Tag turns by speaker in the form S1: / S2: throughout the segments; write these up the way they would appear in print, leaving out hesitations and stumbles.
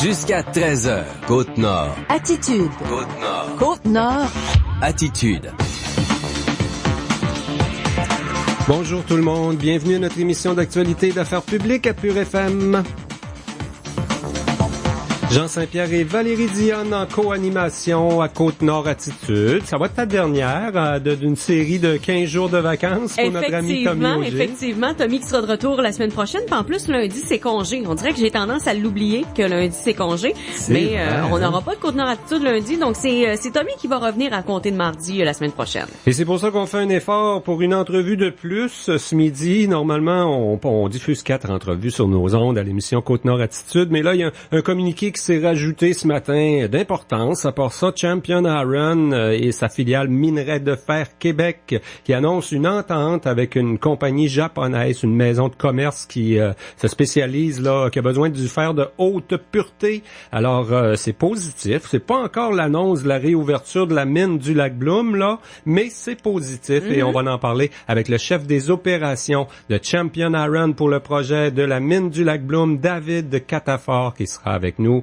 S1: Jusqu'à 13h, Côte-Nord.
S2: Attitude.
S1: Côte-Nord.
S2: Côte-Nord.
S1: Attitude.
S3: Bonjour tout le monde, bienvenue à notre émission d'actualité d'affaires publiques à Pure FM. Jean Saint-Pierre et Valérie Dionne en co-animation à Côte-Nord Attitude. Ça va être ta dernière d'une série de 15 jours de vacances pour notre ami Tommy Auger.
S4: Effectivement, Tommy qui sera de retour la semaine prochaine. Puis en plus, lundi, c'est congé. On dirait que j'ai tendance à l'oublier que lundi, c'est congé. Mais on n'aura pas de Côte-Nord Attitude lundi. Donc, c'est Tommy qui va revenir à compter de mardi la semaine prochaine.
S3: Et c'est pour ça qu'on fait un effort pour une entrevue de plus ce midi. Normalement, on diffuse 4 entrevues sur nos ondes à l'émission Côte-Nord Attitude. Mais là, il y a un communiqué qui s'est rajouté ce matin d'importance. À part ça, Champion Iron et sa filiale Minerai de Fer Québec qui annonce une entente avec une compagnie japonaise, une maison de commerce qui se spécialise là, qui a besoin du fer de haute pureté. Alors c'est positif. C'est pas encore l'annonce de la réouverture de la mine du lac Bloom là, mais c'est positif et on va en parler avec le chef des opérations de Champion Iron pour le projet de la mine du lac Bloom, David Catafort, qui sera avec nous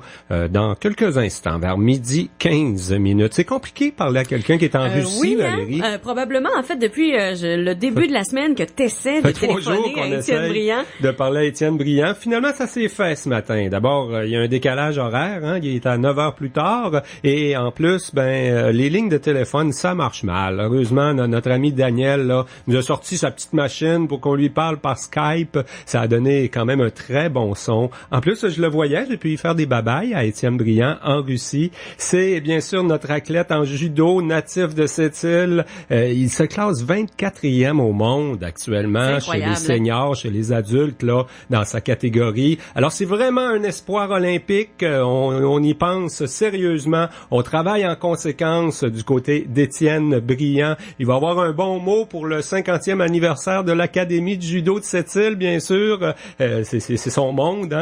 S3: dans quelques instants, vers midi 15 minutes. C'est compliqué de parler à quelqu'un qui est en Russie, Valérie?
S4: Probablement, en fait, depuis le début de la semaine que t'essaies de téléphoner à Étienne Briand.
S3: De parler à Étienne Briand. Finalement, ça s'est fait ce matin. D'abord, il y a un décalage horaire, il est à 9 heures plus tard, et en plus, les lignes de téléphone, ça marche mal. Heureusement, notre ami Daniel là, nous a sorti sa petite machine pour qu'on lui parle par Skype. Ça a donné quand même un très bon son. En plus, je le voyais, j'ai pu y faire des babayes à Étienne Briand en Russie. C'est bien sûr notre athlète en judo natif de cette île. Il se classe 24e au monde actuellement chez les seniors, chez les adultes là dans sa catégorie. Alors c'est vraiment un espoir olympique. On y pense sérieusement. On travaille en conséquence du côté d'Étienne Briand. Il va avoir un bon mot pour le 50e anniversaire de l'Académie de judo de cette île, bien sûr. C'est son monde.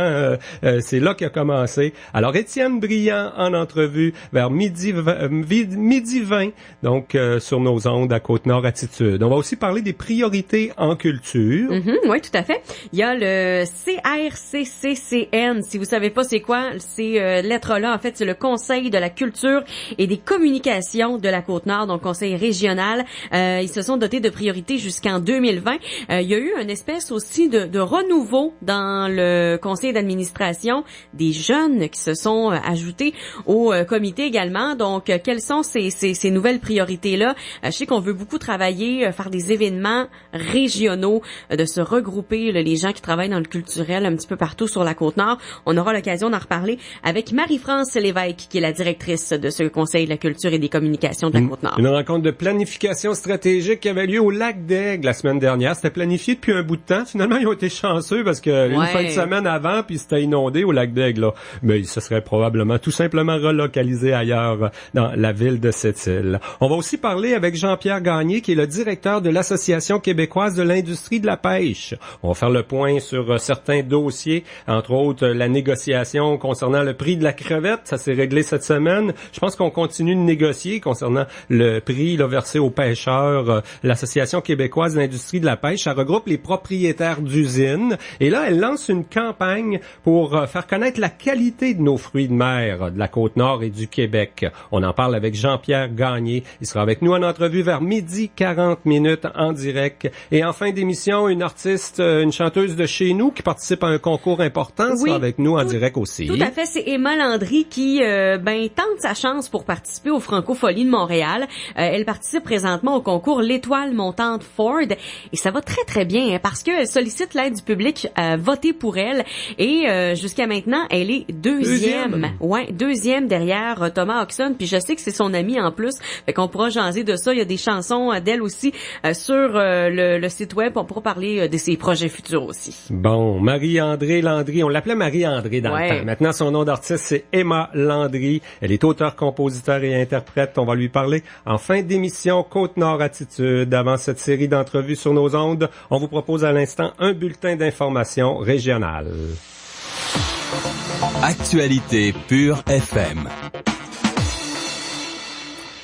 S3: C'est là qu'il a commencé. Alors Étienne Briand en entrevue vers midi 20, donc sur nos ondes à Côte-Nord Attitude. On va aussi parler des priorités en culture.
S4: Oui, tout à fait. Il y a le CRCCCN. Si vous savez pas c'est quoi, ces lettres-là, en fait, c'est le Conseil de la culture et des communications de la Côte-Nord, donc conseil régional. Ils se sont dotés de priorités jusqu'en 2020. Il y a eu une espèce aussi de renouveau dans le conseil d'administration, des jeunes qui se sont ajoutés au comité également. Donc, quelles sont ces nouvelles priorités-là? Je sais qu'on veut beaucoup travailler, faire des événements régionaux, de se regrouper, les gens qui travaillent dans le culturel un petit peu partout sur la Côte-Nord. On aura l'occasion d'en reparler avec Marie-France Lévesque, qui est la directrice de ce Conseil de la culture et des communications de la Côte-Nord.
S3: Une rencontre de planification stratégique qui avait lieu au Lac d'Aigle la semaine dernière. C'était planifié depuis un bout de temps. Finalement, ils ont été chanceux parce que une fin de semaine avant, puis c'était inondé au Lac d'Aigle, là. Mais ce serait probablement tout simplement relocalisé ailleurs dans la ville de Sept-Îles. On va aussi parler avec Jean-Pierre Gagné, qui est le directeur de l'Association québécoise de l'industrie de la pêche. On va faire le point sur certains dossiers, entre autres la négociation concernant le prix de la crevette. Ça s'est réglé cette semaine. Je pense qu'on continue de négocier concernant le prix là, versé aux pêcheurs. L'Association québécoise de l'industrie de la pêche, ça regroupe les propriétaires d'usines. Et là, elle lance une campagne pour faire connaître la qualité de nos fruits de mer de la Côte-Nord et du Québec. On en parle avec Jean-Pierre Gagné. Il sera avec nous en entrevue vers midi 40 minutes en direct. Et en fin d'émission, une artiste, une chanteuse de chez nous qui participe à un concours important sera avec nous en direct aussi.
S4: Tout à fait, c'est Emma Landry qui tente sa chance pour participer aux Francopholies de Montréal. Elle participe présentement au concours L'Étoile montante Ford et ça va très très bien parce qu'elle sollicite l'aide du public à voter pour elle et jusqu'à maintenant, elle est deuxième. Ouais, deuxième derrière Thomas Oxon, puis je sais que c'est son ami en plus, fait qu'on pourra jaser de ça. Il y a des chansons d'elle aussi sur le site web. On pourra parler de ses projets futurs aussi.
S3: Bon, Marie-André Landry, on l'appelait Marie-André dans le temps. Maintenant, son nom d'artiste, c'est Emma Landry. Elle est auteure, compositeur et interprète. On va lui parler en fin d'émission Côte-Nord Attitude. Avant cette série d'entrevues sur nos ondes, on vous propose à l'instant un bulletin d'information régionale.
S1: Actualité Pure FM.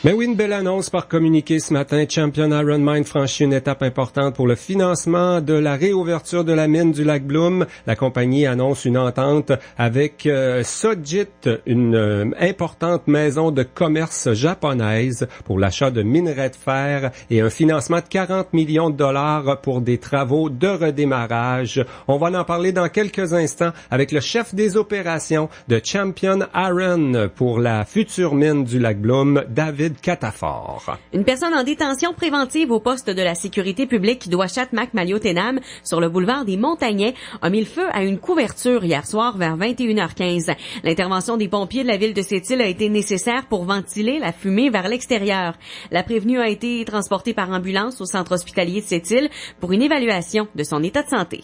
S3: Mais oui, une belle annonce par communiqué ce matin. Champion Iron Mine franchit une étape importante pour le financement de la réouverture de la mine du lac Bloom. La compagnie annonce une entente avec Sojit, une importante maison de commerce japonaise pour l'achat de minerais de fer et un financement de 40 millions de dollars pour des travaux de redémarrage. On va en parler dans quelques instants avec le chef des opérations de Champion Iron pour la future mine du lac Bloom, David Catafort.
S4: Une personne en détention préventive au poste de la sécurité publique d'Ouachat Mac-Maliotenam sur le boulevard des Montagnais a mis le feu à une couverture hier soir vers 21h15. L'intervention des pompiers de la ville de Sept-Îles a été nécessaire pour ventiler la fumée vers l'extérieur. La prévenue a été transportée par ambulance au centre hospitalier de Sept-Îles pour une évaluation de son état de santé.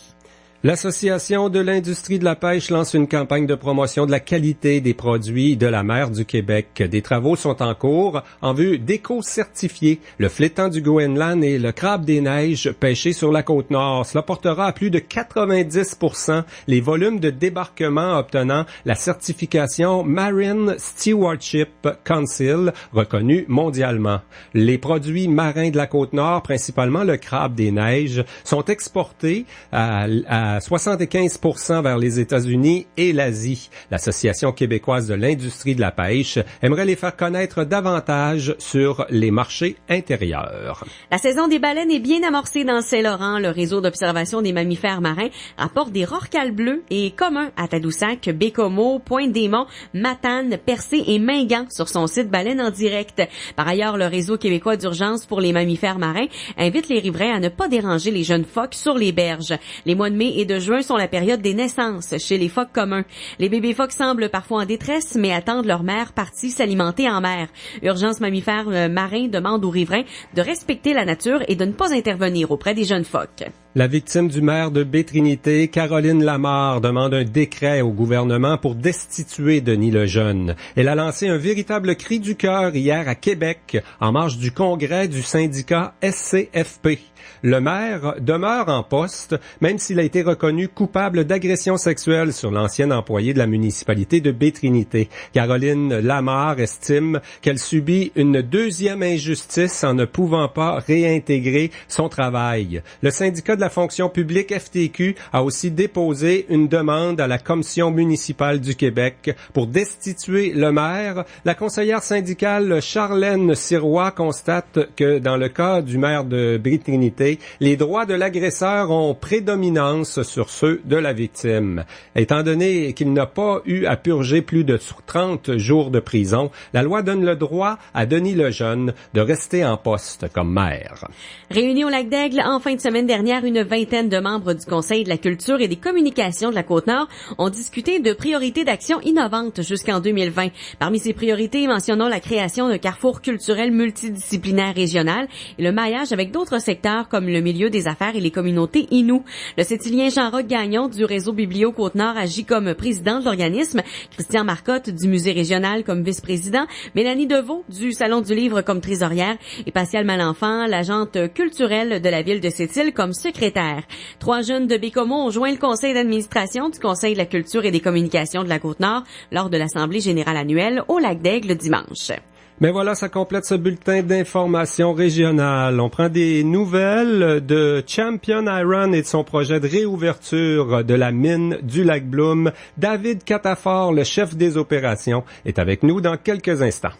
S3: L'Association de l'industrie de la pêche lance une campagne de promotion de la qualité des produits de la mer du Québec. Des travaux sont en cours en vue d'éco-certifier le flétan du Groenland et le crabe des neiges pêchés sur la Côte-Nord. Cela portera à plus de 90% les volumes de débarquement obtenant la certification Marine Stewardship Council, reconnue mondialement. Les produits marins de la Côte-Nord, principalement le crabe des neiges, sont exportés à 75% vers les États-Unis et l'Asie. L'Association québécoise de l'industrie de la pêche aimerait les faire connaître davantage sur les marchés intérieurs.
S4: La saison des baleines est bien amorcée dans le Saint-Laurent. Le réseau d'observation des mammifères marins rapporte des rorquals bleus et communs à Tadoussac, Bécomo, Pointe-des-Monts, Matane, Percé et Mingan sur son site Baleine en direct. Par ailleurs, le réseau québécois d'urgence pour les mammifères marins invite les riverains à ne pas déranger les jeunes phoques sur les berges. Les mois de mai et de juin sont la période des naissances chez les phoques communs. Les bébés phoques semblent parfois en détresse, mais attendent leur mère partie s'alimenter en mer. Urgence mammifères marins demande aux riverains de respecter la nature et de ne pas intervenir auprès des jeunes phoques.
S3: La victime du maire de Baie-Trinité, Caroline Lamarre, demande un décret au gouvernement pour destituer Denis Lejeune. Elle a lancé un véritable cri du cœur hier à Québec, en marge du congrès du syndicat SCFP. Le maire demeure en poste, même s'il a été reconnu coupable d'agression sexuelle sur l'ancienne employée de la municipalité de Baie-Trinité. Caroline Lamarre estime qu'elle subit une deuxième injustice en ne pouvant pas réintégrer son travail. Le syndicat de la fonction publique FTQ a aussi déposé une demande à la Commission municipale du Québec pour destituer le maire. La conseillère syndicale Charlène Sirois constate que dans le cas du maire de Baie-Trinité, les droits de l'agresseur ont prédominance sur ceux de la victime. Étant donné qu'il n'a pas eu à purger plus de 30 jours de prison, la loi donne le droit à Denis Lejeune de rester en poste comme maire.
S4: Réunis au Lac-d'Aigle en fin de semaine dernière, une vingtaine de membres du Conseil de la culture et des communications de la Côte-Nord ont discuté de priorités d'action innovantes jusqu'en 2020. Parmi ces priorités, mentionnons la création d'un carrefour culturel multidisciplinaire régional et le maillage avec d'autres secteurs comme le milieu des affaires et les communautés Innu. Le Sétilien Jean-Roch Gagnon du réseau Biblio Côte-Nord agit comme président de l'organisme, Christian Marcotte du musée régional comme vice-président, Mélanie Deveau du Salon du livre comme trésorière et Pascal Malenfant, l'agente culturelle de la ville de Sept-Îles, comme secrétaire. 3 jeunes de Bécomo ont joint le conseil d'administration du Conseil de la culture et des communications de la Côte-Nord lors de l'Assemblée générale annuelle au Lac-d'Aigle dimanche.
S3: Mais voilà, ça complète ce bulletin d'information régionale. On prend des nouvelles de Champion Iron et de son projet de réouverture de la mine du lac Bloom. David Catafort, le chef des opérations, est avec nous dans quelques instants.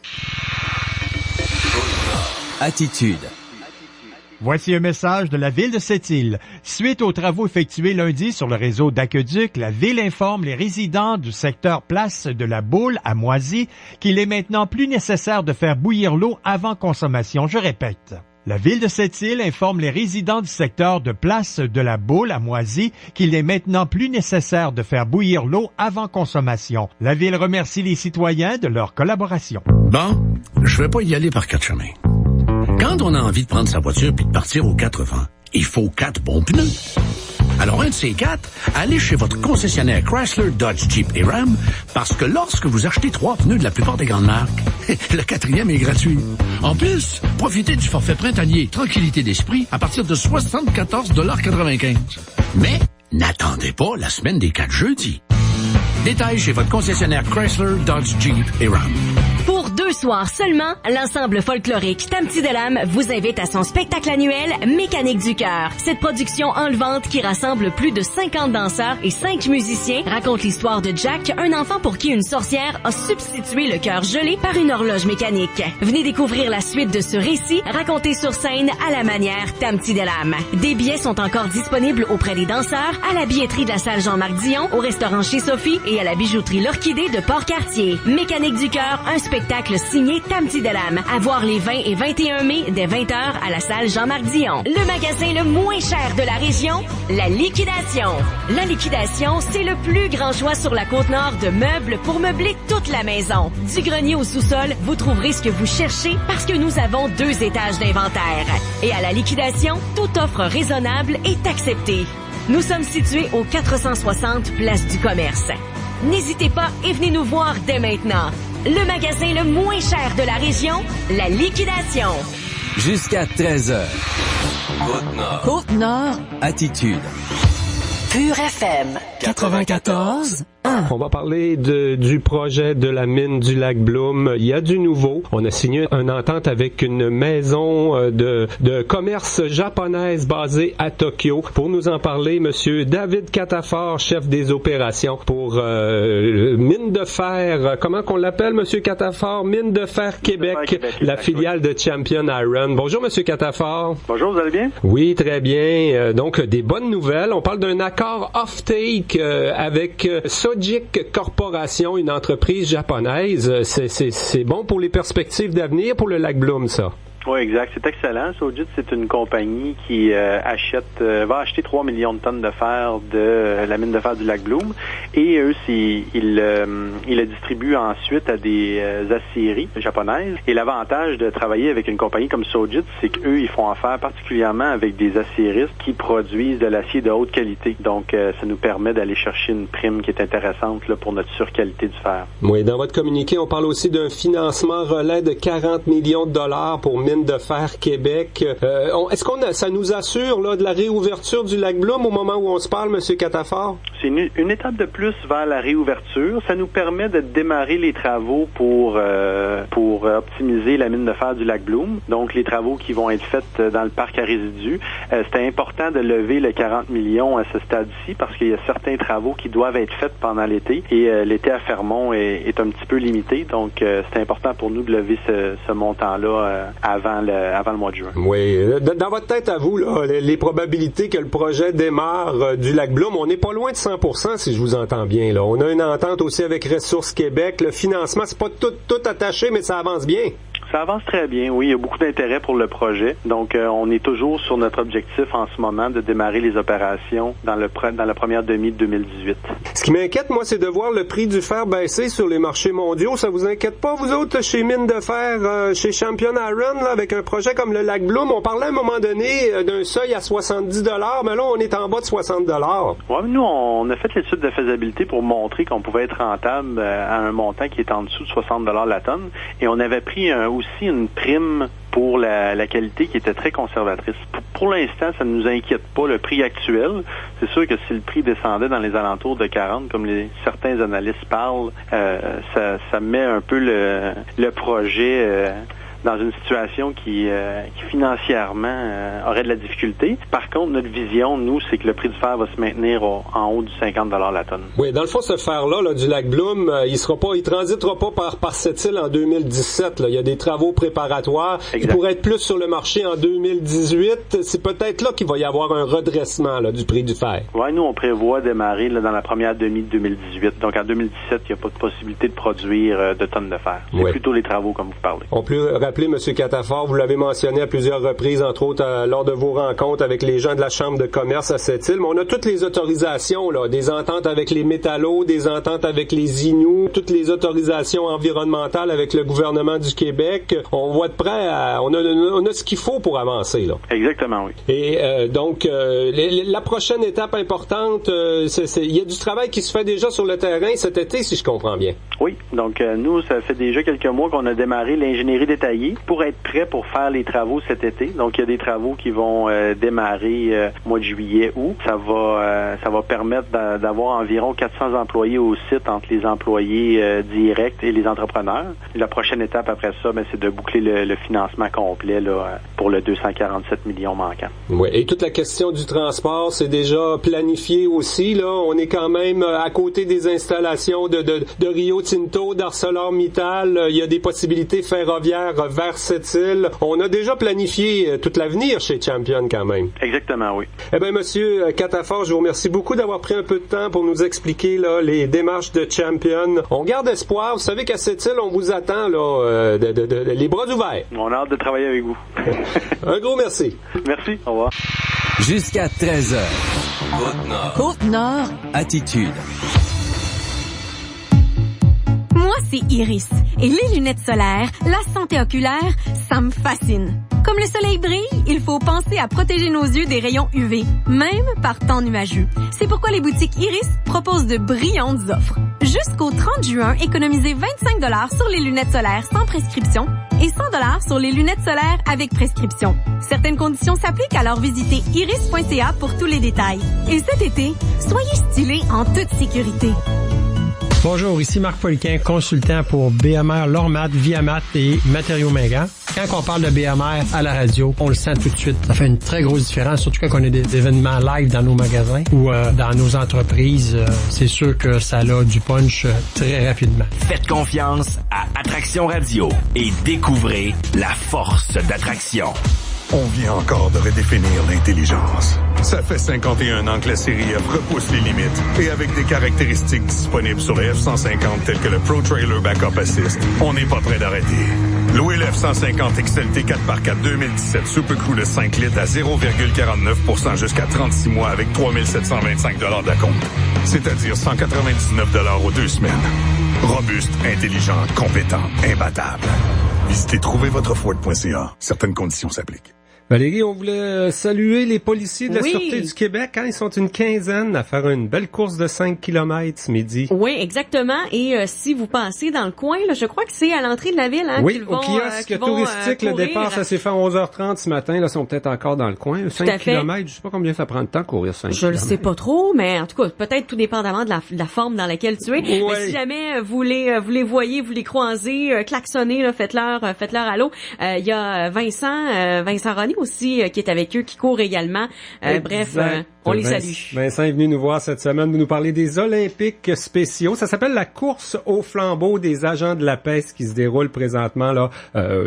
S1: Attitude.
S2: Voici un message de la ville de Sept-Îles. Suite aux travaux effectués lundi sur le réseau d'aqueduc, la ville informe les résidents du secteur Place de la Boule à Moisy qu'il est maintenant plus nécessaire de faire bouillir l'eau avant consommation. Je répète. La ville de Sept-Îles informe les résidents du secteur de Place de la Boule à Moisy qu'il est maintenant plus nécessaire de faire bouillir l'eau avant consommation. La ville remercie les citoyens de leur collaboration.
S5: Bon, je vais pas y aller par 4 chemins. Quand on a envie de prendre sa voiture puis de partir aux 4 vents, il faut 4 bons pneus. Alors, un de ces 4, allez chez votre concessionnaire Chrysler, Dodge, Jeep et Ram, parce que lorsque vous achetez 3 pneus de la plupart des grandes marques, le 4e est gratuit. En plus, profitez du forfait printanier Tranquillité d'esprit à partir de 74,95 $. Mais n'attendez pas la semaine des 4 jeudis. Détails chez votre concessionnaire Chrysler, Dodge, Jeep et Ram.
S4: Pour 2
S6: soirs seulement, l'ensemble folklorique Tamti Delam vous invite à son spectacle annuel Mécanique du cœur. Cette production enlevante qui rassemble plus de 50 danseurs et 5 musiciens raconte l'histoire de Jack, un enfant pour qui une sorcière a substitué le cœur gelé par une horloge mécanique. Venez découvrir la suite de ce récit raconté sur scène à la manière Tamti Delam. Des billets sont encore disponibles auprès des danseurs, à la billetterie de la salle Jean-Marc Dion, au restaurant Chez Sophie et à la bijouterie L'Orchidée de Port-Cartier. Mécanique du cœur, un spectacle signé Tamti Delam. À voir les 20 et 21 mai dès 20h à la salle Jean-Marc Dion. Le magasin le moins cher de la région, La Liquidation. La Liquidation, c'est le plus grand choix sur la Côte-Nord de meubles pour meubler toute la maison. Du grenier au sous-sol, vous trouverez ce que vous cherchez parce que nous avons 2 étages d'inventaire. Et à La Liquidation, toute offre raisonnable est acceptée. Nous sommes situés au 460 Place du Commerce. N'hésitez pas et venez nous voir dès maintenant. Le magasin le moins cher de la région, La Liquidation.
S1: Jusqu'à 13h. Côte-Nord.
S7: Côte-Nord.
S1: Attitude.
S7: Pure FM. 94.
S3: On va parler du projet de la mine du lac Bloom. Il y a du nouveau. On a signé une entente avec une maison de commerce japonaise basée à Tokyo. Pour nous en parler, Monsieur David Catafort, chef des opérations pour Mine de Fer. Comment qu'on l'appelle, Monsieur Catafort? Mine de Fer Québec, la filiale de Champion Iron. Bonjour, Monsieur Catafort.
S8: Bonjour, vous allez bien?
S3: Oui, très bien. Donc, des bonnes nouvelles. On parle d'un accord off-take avec Sojik Corporation, une entreprise japonaise. C'est bon pour les perspectives d'avenir pour le lac Bloom, ça?
S8: Oui, exact. C'est excellent. Sojit, c'est une compagnie qui va acheter 3 millions de tonnes de fer de la mine de fer du lac Bloom. Et eux, ils le distribuent ensuite à des aciéries japonaises. Et l'avantage de travailler avec une compagnie comme Sojit, c'est qu'eux, ils font affaire particulièrement avec des aciéristes qui produisent de l'acier de haute qualité. Donc, ça nous permet d'aller chercher une prime qui est intéressante là, pour notre surqualité du fer.
S3: Oui, dans votre communiqué, on parle aussi d'un financement relais de 40 millions de dollars pour Mine de Fer Québec. Est-ce ça nous assure là, de la réouverture du lac Bloom au moment où on se parle, M. Catafort?
S8: C'est une étape de plus vers la réouverture. Ça nous permet de démarrer les travaux pour optimiser la mine de fer du lac Bloom. Donc, les travaux qui vont être faits dans le parc à résidus. C'était important de lever le 40 millions à ce stade-ci parce qu'il y a certains travaux qui doivent être faits pendant l'été et l'été à Fermont est un petit peu limité. Donc, c'est important pour nous de lever ce montant-là avant le mois de juin.
S3: Oui. Dans votre tête à vous, là, les probabilités que le projet démarre du lac Bloom, on n'est pas loin de 100%, si je vous entends bien. Là. On a une entente aussi avec Ressources Québec. Le financement, c'est pas tout attaché, mais ça avance bien.
S8: Ça avance très bien, oui. Il y a beaucoup d'intérêt pour le projet. Donc, on est toujours sur notre objectif en ce moment de démarrer les opérations dans la première demi de 2018.
S3: Ce qui m'inquiète, moi, c'est de voir le prix du fer baisser sur les marchés mondiaux. Ça vous inquiète pas, vous autres, chez Mine de Fer, chez Champion Iron, là, avec un projet comme le lac Bloom? On parlait à un moment donné d'un seuil à 70 $, mais là, on est en bas de 60 $.
S8: Oui, nous, on a fait l'étude de faisabilité pour montrer qu'on pouvait être rentable à un montant qui est en dessous de 60 $ la tonne. Et on avait pris aussi une prime pour la qualité qui était très conservatrice. Pour l'instant, ça ne nous inquiète pas le prix actuel. C'est sûr que si le prix descendait dans les alentours de 40, comme certains analystes parlent, ça met un peu le projet dans une situation qui financièrement aurait de la difficulté. Par contre, notre vision, nous, c'est que le prix du fer va se maintenir en haut du 50 $ la tonne.
S3: Oui, dans le fond, ce fer-là là, du lac Bloom, il transitera pas par cette île en 2017. Là. Il y a des travaux préparatoires.
S8: Exact.
S3: Il pourrait être plus sur le marché en 2018. C'est peut-être là qu'il va y avoir un redressement là, du prix du fer.
S8: Oui, nous, on prévoit démarrer là, dans la première demi de 2018. Donc, en 2017, il n'y a pas de possibilité de produire de tonnes de fer. C'est plutôt les travaux, comme vous parlez.
S3: On peut rappeler, M. Catafort, vous l'avez mentionné à plusieurs reprises, entre autres lors de vos rencontres avec les gens de la Chambre de commerce à cette île, mais on a toutes les autorisations, là, des ententes avec les métallos, des ententes avec les Inuits, toutes les autorisations environnementales avec le gouvernement du Québec. On va être prêt on a ce qu'il faut pour avancer, là.
S8: Exactement, oui.
S3: Et donc, la prochaine étape importante, il y a du travail qui se fait déjà sur le terrain cet été, si je comprends bien.
S8: Oui, donc nous, ça fait déjà quelques mois qu'on a démarré l'ingénierie détaillée employés pour être prêt pour faire les travaux cet été. Donc, il y a des travaux qui vont démarrer mois de juillet, août. Ça va permettre d'avoir environ 400 employés au site entre les employés directs et les entrepreneurs. La prochaine étape après ça, c'est de boucler le financement complet là, pour le 247 millions manquant.
S3: Oui, et toute la question du transport, c'est déjà planifié aussi. Là, on est quand même à côté des installations de Rio Tinto, d'ArcelorMittal. Il y a des possibilités ferroviaires vers cette île. On a déjà planifié tout l'avenir chez Champion quand même.
S8: Exactement, oui.
S3: Eh bien, Monsieur Catafort, je vous remercie beaucoup d'avoir pris un peu de temps pour nous expliquer là, les démarches de Champion. On garde espoir. Vous savez qu'à cette île, on vous attend là, les bras ouverts.
S8: On a hâte de travailler avec vous.
S3: Un gros merci.
S8: Merci. Au revoir.
S1: Jusqu'à 13h. Côte-Nord.
S7: Côte-Nord.
S1: Attitude.
S9: Moi, c'est Iris. Et les lunettes solaires, la santé oculaire, ça me fascine. Comme le soleil brille, il faut penser à protéger nos yeux des rayons UV, même par temps nuageux. C'est pourquoi les boutiques Iris proposent de brillantes offres. Jusqu'au 30 juin, économisez 25 $ sur les lunettes solaires sans prescription et 100 $ sur les lunettes solaires avec prescription. Certaines conditions s'appliquent, alors visitez iris.ca pour tous les détails. Et cet été, soyez stylés en toute sécurité.
S10: Bonjour, ici Marc Poliquin, consultant pour BMR, Lormat, Viamat et Matériaux Mingan. Quand on parle de BMR à la radio, on le sent tout de suite. Ça fait une très grosse différence, surtout quand on a des événements live dans nos magasins ou dans nos entreprises. C'est sûr que ça a du punch très rapidement.
S11: Faites confiance à Attraction Radio et découvrez la force d'attraction.
S12: On vient encore de redéfinir l'intelligence. Ça fait 51 ans que la série F repousse les limites. Et avec des caractéristiques disponibles sur le F-150 telles que le Pro Trailer Backup Assist, on n'est pas prêt d'arrêter. Louez le F-150 XLT 4x4 2017 Super Crew de 5 litres à 0,49% jusqu'à 36 mois avec 3 725 $ d'acompte. C'est-à-dire 199 $ aux 2 semaines. Robuste, intelligent, compétent, imbattable. Visitez trouvervotreford.ca. Certaines conditions s'appliquent.
S3: Valérie, on voulait saluer les policiers de la
S4: Oui.
S3: Sûreté du Québec. Hein? Ils sont une quinzaine à faire une belle course de 5 km ce midi.
S4: Oui, exactement. Et si vous passez dans le coin, là, je crois que c'est à l'entrée de la ville. Hein,
S3: Oui,
S4: qu'ils
S3: au
S4: vont,
S3: kiosque
S4: qu'ils vont,
S3: touristique, le
S4: courir.
S3: départ, ça s'est fait à 11h30 ce matin. Là, ils sont peut-être encore dans le coin. 5 km, je sais pas combien ça prend de temps de courir 5
S4: Je le sais pas trop, mais en tout cas, peut-être tout dépendamment de la forme dans laquelle tu es.
S3: Ouais.
S4: Mais si jamais vous les voyez, vous les croisez, klaxonnez, là, faites-leur allô. Il y a Vincent René aussi qui est avec eux, qui court également. Bref, on les salue.
S3: Vincent est venu nous voir cette semaine pour nous parler des Olympiques spéciaux. Ça s'appelle la course au flambeau des agents de la paix qui se déroule présentement là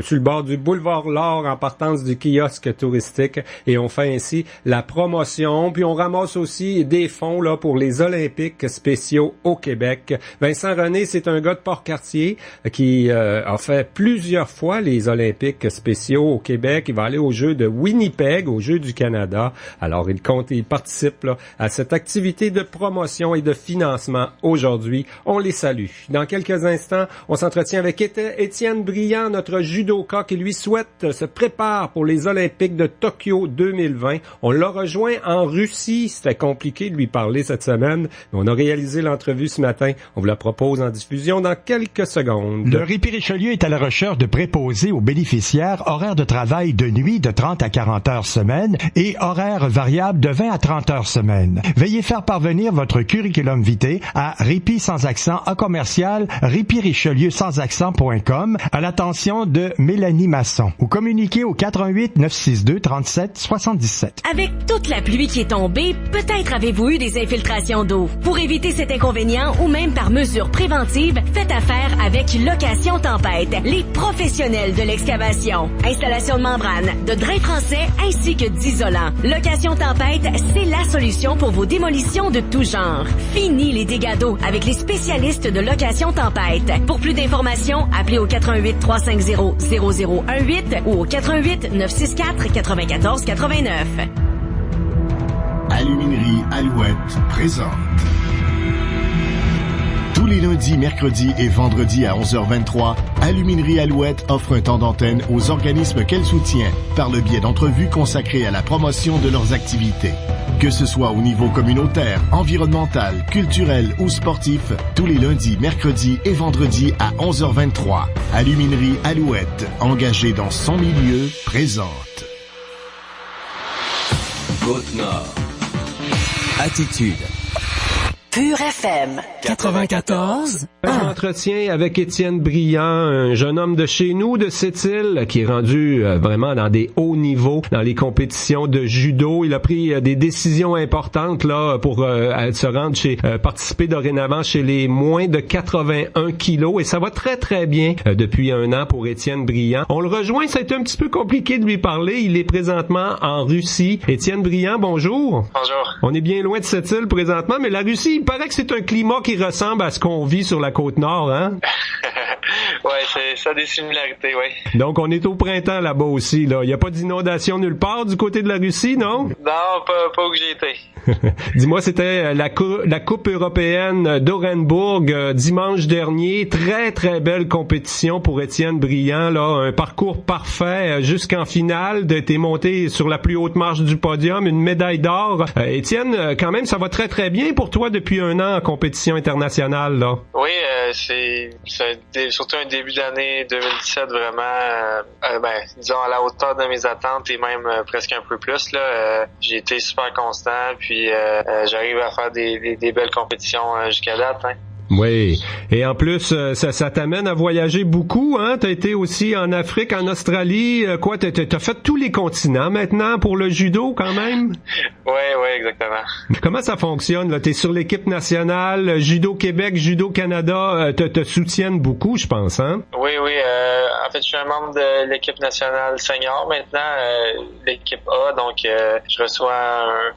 S3: sur le bord du boulevard L'Or en partance du kiosque touristique. Et on fait ainsi la promotion. Puis on ramasse aussi des fonds là pour les Olympiques spéciaux au Québec. Vincent René, c'est un gars de Port-Cartier qui a fait plusieurs fois les Olympiques spéciaux au Québec. Il va aller aux Jeux de Winnipeg, aux Jeux du Canada. Alors, il participe là, à cette activité de promotion et de financement aujourd'hui. On les salue. Dans quelques instants, on s'entretient avec Étienne Briand, notre judoka qui lui se prépare pour les Olympiques de Tokyo 2020. On l'a rejoint en Russie. C'était compliqué de lui parler cette semaine, mais on a réalisé l'entrevue ce matin. On vous la propose en diffusion dans quelques secondes.
S2: Le Répit Richelieu est à la recherche de préposés aux bénéficiaires, horaires de travail de nuit de 30 à 40 heures semaine et horaires variables de 20 à 30 heures semaine. Veuillez faire parvenir votre curriculum vitae à répit sans accent à commercial répit-richelieu-sans-accent.com à l'attention de Mélanie Masson ou communiquez au 88 962 37 77.
S6: Avec toute la pluie qui est tombée, peut-être avez-vous eu des infiltrations d'eau. Pour éviter cet inconvénient ou même par mesure préventive, faites affaire avec Location Tempête, les professionnels de l'excavation. Installation de membranes, de drains français ainsi que d'isolants. Location Tempête, c'est la solution pour vos démolitions de tout genre. Fini les dégâts d'eau avec les spécialistes de Location Tempête. Pour plus d'informations, appelez au 88 350 0018 ou au 88 964 94 89.
S13: Aluminerie Alouette présente. Tous les lundis, mercredis et vendredis à 11h23, Aluminerie Alouette offre un temps d'antenne aux organismes qu'elle soutient par le biais d'entrevues consacrées à la promotion de leurs activités. Que ce soit au niveau communautaire, environnemental, culturel ou sportif, tous les lundis, mercredis et vendredis à 11h23. Aluminerie Alouette, engagée dans son milieu, présente.
S1: Côte-Nord. Attitude.
S7: Pur FM 94.
S3: Un entretien avec Étienne Briand, un jeune homme de chez nous, de Sept-Îles, qui est rendu vraiment dans des hauts niveaux dans les compétitions de judo. Il a pris des décisions importantes là pour se rendre participer dorénavant chez les moins de 81 kilos et ça va très très bien depuis un an pour Étienne Briand. On le rejoint, ça a été un petit peu compliqué de lui parler. Il est présentement en Russie. Étienne Briand, bonjour.
S14: Bonjour.
S3: On est bien loin de Sept-Îles présentement, mais la Russie, il paraît que c'est un climat qui ressemble à ce qu'on vit sur la Côte-Nord, hein?
S14: Ouais, ça a des similarités, oui.
S3: Donc, on est au printemps là-bas aussi, là. Il n'y a pas d'inondation nulle part du côté de la Russie, non?
S14: Non, pas où j'ai été.
S3: Dis-moi, c'était la Coupe européenne d'Orenbourg dimanche dernier. Très, très belle compétition pour Étienne Briand, là. Un parcours parfait jusqu'en finale. T'es monté sur la plus haute marche du podium, une médaille d'or. Étienne, quand même, ça va très, très bien pour toi depuis un an en compétition internationale, là.
S14: Oui, c'est surtout un début d'année 2017 vraiment, disons à la hauteur de mes attentes et même presque un peu plus, là. J'ai été super constant, puis j'arrive à faire des belles compétitions jusqu'à date, hein.
S3: Oui. Et en plus, ça t'amène à voyager beaucoup, hein? T'as été aussi en Afrique, en Australie. T'as fait tous les continents maintenant pour le judo, quand même?
S14: Oui, exactement.
S3: Comment ça fonctionne, là? T'es sur l'équipe nationale, Judo Québec, Judo Canada, te soutiennent beaucoup, je pense, hein?
S14: Oui. En fait, je suis un membre de l'équipe nationale senior maintenant, l'équipe A, donc je reçois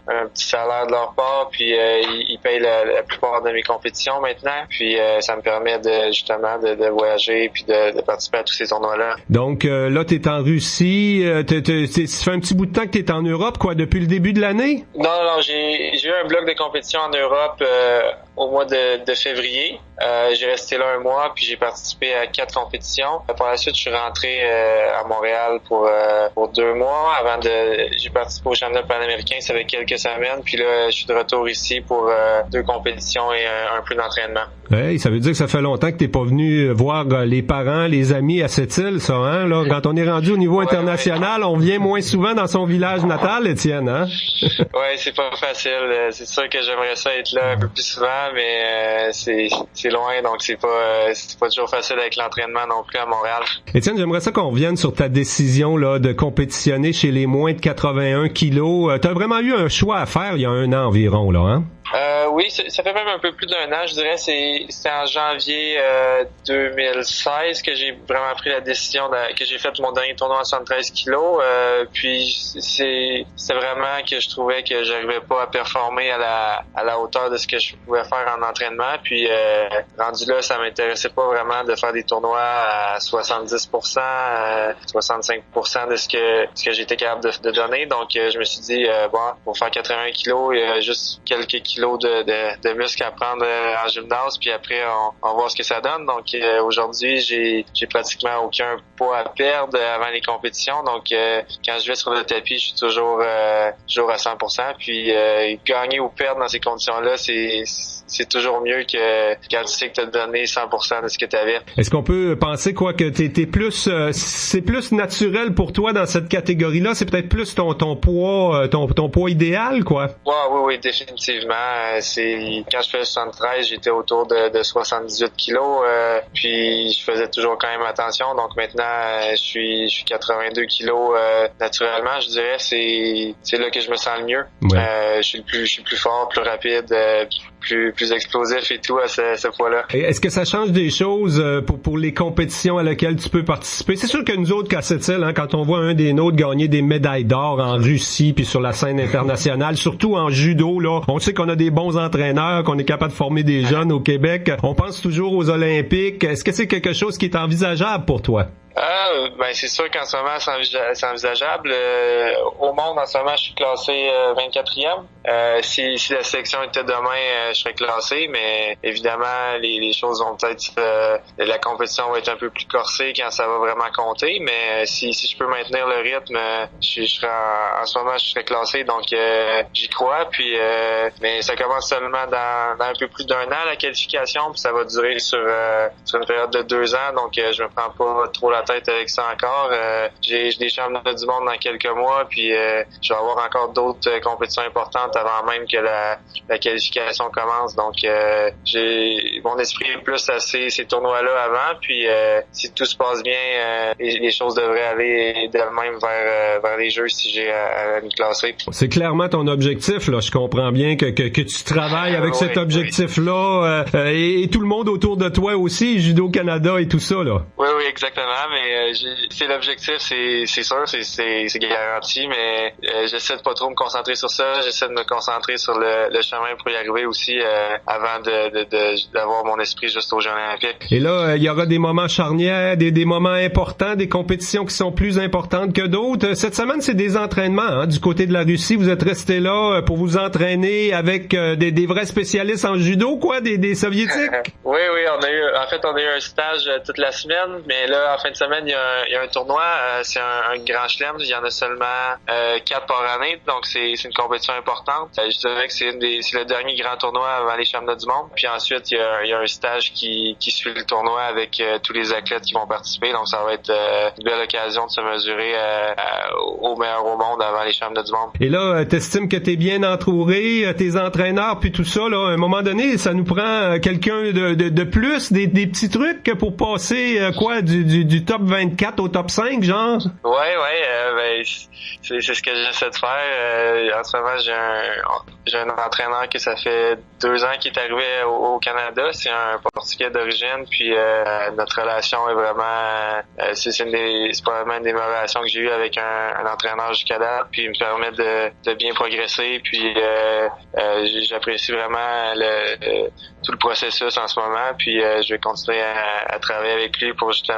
S14: un petit salaire de leur part, puis ils payent la plupart de mes compétitions maintenant. Puis ça me permet de voyager puis de participer à tous ces tournois-là.
S3: Donc là, t'es en Russie, ça fait un petit bout de temps que t'es en Europe, quoi, depuis le début de l'année?
S14: Non, j'ai eu un bloc de compétition en Europe au mois de février. J'ai resté là un mois, puis j'ai participé à 4 compétitions. Par la suite, je suis rentré à Montréal pour 2 mois. J'ai participé au championnat panaméricain, ça fait quelques semaines. Puis là, je suis de retour ici pour 2 compétitions et un peu d'entraînement.
S3: Hey, ça veut dire que ça fait longtemps que t'es pas venu voir les parents, les amis à Sept-Îles, ça, hein? Là, quand on est rendu au niveau international, on vient moins souvent dans son village natal, Étienne, hein?
S14: Ouais, c'est pas facile. C'est sûr que j'aimerais ça être là un peu plus souvent, mais c'est loin, donc c'est pas toujours facile avec l'entraînement non plus à Montréal.
S3: Étienne, j'aimerais ça qu'on revienne sur ta décision là de compétitionner chez les moins de 81 kilos. T'as vraiment eu un choix à faire il y a un an environ, là, hein?
S14: Oui, ça fait même un peu plus d'un an, je dirais. C'était en janvier 2016 que j'ai vraiment pris la décision que j'ai fait mon dernier tournoi à 73 kilos. Puis c'est vraiment que je trouvais que j'arrivais pas à performer à la hauteur de ce que je pouvais faire en entraînement. Puis rendu là, ça m'intéressait pas vraiment de faire des tournois à 70%, 65% de ce que j'étais capable de donner. Donc je me suis dit pour faire 81 kilos, il y a juste quelques kilos de muscles à prendre en gymnase, puis après on va voir ce que ça donne. Donc aujourd'hui j'ai pratiquement aucun poids à perdre avant les compétitions. Donc quand je vais sur le tapis, je suis toujours à 100%. Puis gagner ou perdre dans ces conditions-là, c'est toujours mieux que quand tu sais que tu as donné 100% de ce que tu avais.
S3: Est-ce qu'on peut penser que t'es plus c'est plus naturel pour toi dans cette catégorie-là, c'est peut-être plus ton poids ton poids idéal, quoi?
S14: Oui, définitivement. Quand je faisais 73, j'étais autour de 78 kilos, puis je faisais toujours quand même attention. Donc maintenant, je suis 82 kilos naturellement, je dirais. C'est là que je me sens le mieux. Ouais. Je suis plus fort, plus rapide, plus explosif et tout à ce poids-là.
S3: Est-ce que ça change des choses pour les compétitions à laquelle tu peux participer? C'est sûr que nous autres, qu'à Sept-Îles, quand on voit un des nôtres gagner des médailles d'or en Russie puis sur la scène internationale, surtout en judo, là, on sait qu'on a des bons entraîneurs, qu'on est capable de former des jeunes au Québec. On pense toujours aux Olympiques. Est-ce que c'est quelque chose qui est envisageable pour toi?
S14: Ben c'est sûr qu'en ce moment c'est envisageable. Au monde en ce moment je suis classé 24e. Si la sélection était demain, je serais classé, mais évidemment les choses vont peut-être la compétition va être un peu plus corsée quand ça va vraiment compter. Mais si je peux maintenir le rythme, je serai en ce moment je serais classé, donc j'y crois. Puis mais ça commence seulement dans un peu plus d'un an la qualification, puis ça va durer sur une période de 2 ans, donc je me prends pas trop la tête avec ça encore. J'ai des championnats du monde dans quelques mois, puis je vais avoir encore d'autres compétitions importantes avant même que la qualification commence. Donc mon esprit est plus à ces tournois-là avant, puis si tout se passe bien, les choses devraient aller d'elles-mêmes vers les jeux si j'ai à m'y classer.
S3: C'est clairement ton objectif, là. Je comprends bien que tu travailles avec cet objectif-là et tout le monde autour de toi aussi, Judo Canada et tout ça, là.
S14: Oui, exactement, mais c'est l'objectif, c'est sûr, c'est garanti, mais j'essaie de pas trop me concentrer sur ça, j'essaie de me concentrer sur le chemin pour y arriver aussi avant d'avoir mon esprit juste aux Jeux olympiques.
S3: Et là, il y aura des moments charnières, des moments importants, des compétitions qui sont plus importantes que d'autres. Cette semaine, c'est des entraînements, hein, du côté de la Russie. Vous êtes restés là pour vous entraîner avec des vrais spécialistes en judo, quoi, des soviétiques?
S14: Oui, on a eu un stage toute la semaine, mais là, en fin de semaine, il y a un tournoi, c'est un grand chelem, il y en a seulement 4 par année, donc c'est une compétition importante. Je dirais que c'est le dernier grand tournoi avant les championnats du monde. Puis ensuite, il y a un stage qui suit le tournoi avec tous les athlètes qui vont participer, donc ça va être une belle occasion de se mesurer au meilleur au monde avant les championnats du monde.
S3: Et là, t'estimes que t'es bien entouré, tes entraîneurs, puis tout ça, là, à un moment donné, ça nous prend quelqu'un de plus, des petits trucs pour passer du top 24 au top 5, genre?
S14: Ouais, c'est ce que j'essaie de faire. En ce moment, j'ai un entraîneur que ça fait 2 ans qu'il est arrivé au Canada. C'est un Portugais d'origine, puis notre relation est vraiment... c'est probablement une des meilleures relations que j'ai eues avec un entraîneur jusqu'à date, puis il me permet de bien progresser, puis j'apprécie vraiment tout le processus en ce moment, puis je vais continuer à travailler avec lui pour justement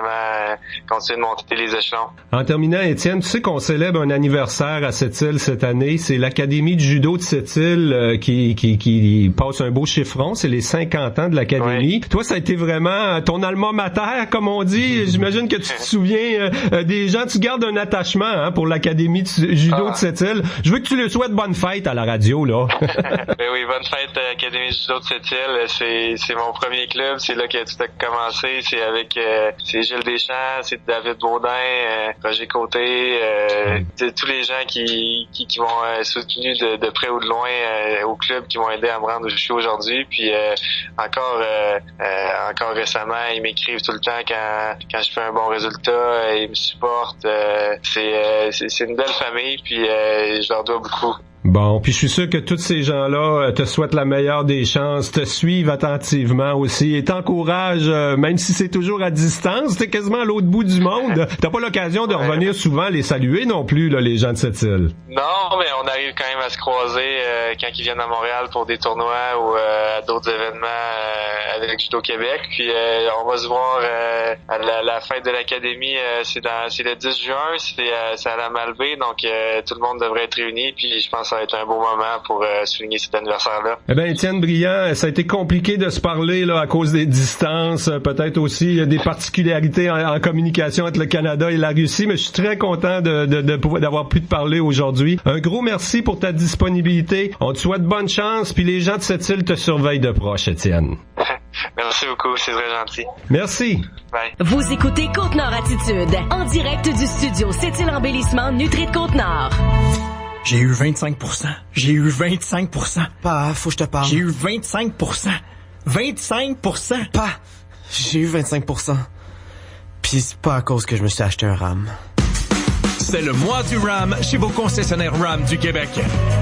S14: continuer de monter les échelons. En terminant, Étienne, tu sais qu'on célèbre un anniversaire à Sept-Îles cette année. C'est l'Académie du judo de Sept-Îles qui passe un beau chiffron. C'est les 50 ans de l'Académie. Ouais. Toi, ça a été vraiment ton alma mater, comme on dit. J'imagine que tu te souviens des gens. Tu gardes un attachement pour l'Académie du judo de Sept-Îles. Je veux que tu le souhaites bonne fête à la radio, là. Ben oui, bonne fête à l'Académie du judo de Sept-Îles. C'est mon premier club. C'est là que tout a commencé. C'est avec c'est Gilles Deschamps, c'est David Baudin, Roger Côté, tous les gens qui m'ont soutenu de près ou de loin au club, qui m'ont aidé à me rendre où je suis aujourd'hui. Puis encore récemment, ils m'écrivent tout le temps quand je fais un bon résultat, ils me supportent. C'est une belle famille, puis je leur dois beaucoup. Bon, puis je suis sûr que tous ces gens-là te souhaitent la meilleure des chances, te suivent attentivement aussi et t'encouragent, même si c'est toujours à distance, t'es quasiment à l'autre bout du monde. T'as pas l'occasion de revenir souvent les saluer non plus, là, les gens de cette île. Non, mais on arrive quand même à se croiser quand ils viennent à Montréal pour des tournois ou à d'autres événements avec Judo Québec. Puis on va se voir à la fête de l'Académie, c'est le 10 juin, c'est à la Malbaie, donc tout le monde devrait être réuni, puis je pense que ça va être un beau moment pour souligner cet anniversaire-là. Eh bien, Étienne Brillant, ça a été compliqué de se parler là à cause des distances, peut-être aussi des particularités en communication entre le Canada et la Russie, mais je suis très content d'avoir pu te parler aujourd'hui. Un gros merci pour ta disponibilité. On te souhaite bonne chance, puis les gens de cette île te surveillent de proche, Étienne. Merci beaucoup, c'est très gentil. Merci. Bye.
S6: Vous écoutez Côte-Nord Attitude, en direct du studio Sept-Îles Embellissement Nutri de Côte-Nord.
S15: J'ai eu 25%. J'ai eu 25%.
S16: Pa, faut que je te parle.
S15: J'ai eu 25%. 25%.
S16: Pa, j'ai eu 25%. Pis c'est pas à cause que je me suis acheté un RAM. C'est le mois du RAM chez vos concessionnaires RAM du Québec.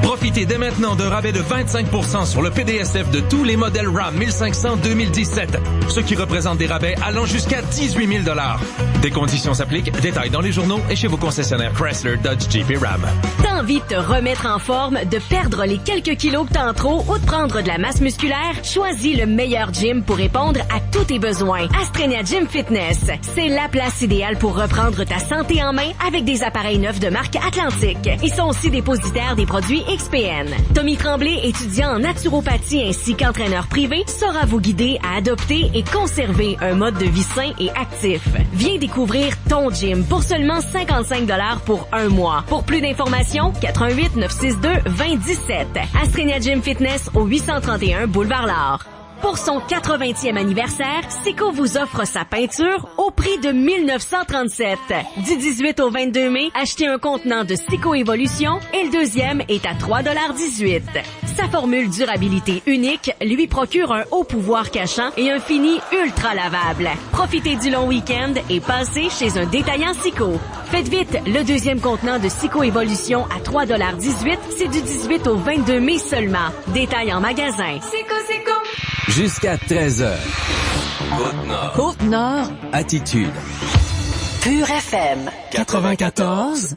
S16: Profitez dès maintenant d'un rabais de 25% sur le PDSF de tous les modèles RAM 1500 2017, ce qui représente des rabais allant jusqu'à 18 000 $. Des conditions s'appliquent, détails dans les journaux et chez vos concessionnaires Chrysler, Dodge, Jeep et Ram.
S6: T'as envie de te remettre en forme, de perdre les quelques kilos que t'as en trop ou de prendre de la masse musculaire? Choisis le meilleur gym pour répondre à tous tes besoins. Astrenia Gym Fitness. C'est la place idéale pour reprendre ta santé en main avec des appareils neufs de marque Atlantique. Ils sont aussi dépositaires des produits XPN. Tommy Tremblay, étudiant en naturopathie ainsi qu'entraîneur privé, saura vous guider à adopter et conserver un mode de vie sain et actif. Viens découvrir ton gym pour seulement 55 $ pour un mois. Pour plus d'informations, 88 962 2017. Astrenia Gym Fitness au 831 Boulevard L'Art. Pour son 80e anniversaire, Seco vous offre sa peinture au prix de 1937. Du 18 au 22 mai, achetez un contenant de Seco Evolution et le deuxième est à 3,18 $. Sa formule durabilité unique lui procure un haut pouvoir cachant et un fini ultra lavable. Profitez du long week-end et passez chez un détaillant Seco. Faites vite, le deuxième contenant de Seco Evolution à 3,18 $, c'est du 18 au 22 mai seulement. Détail en magasin.
S7: Seco.
S1: Jusqu'à 13h. Côte-Nord.
S7: Côte-Nord.
S1: Attitude.
S7: Pur FM. 94.1.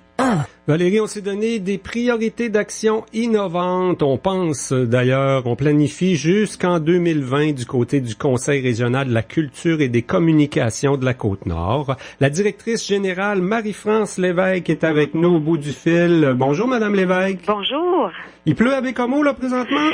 S3: Valérie, on s'est donné des priorités d'action innovantes. On pense d'ailleurs, on planifie jusqu'en 2020 du côté du Conseil régional de la culture et des communications de la Côte-Nord. La directrice générale Marie-France Lévesque est avec nous au bout du fil. Bonjour, Madame Lévesque.
S17: Bonjour.
S3: Il pleut à Bécomo, là, présentement?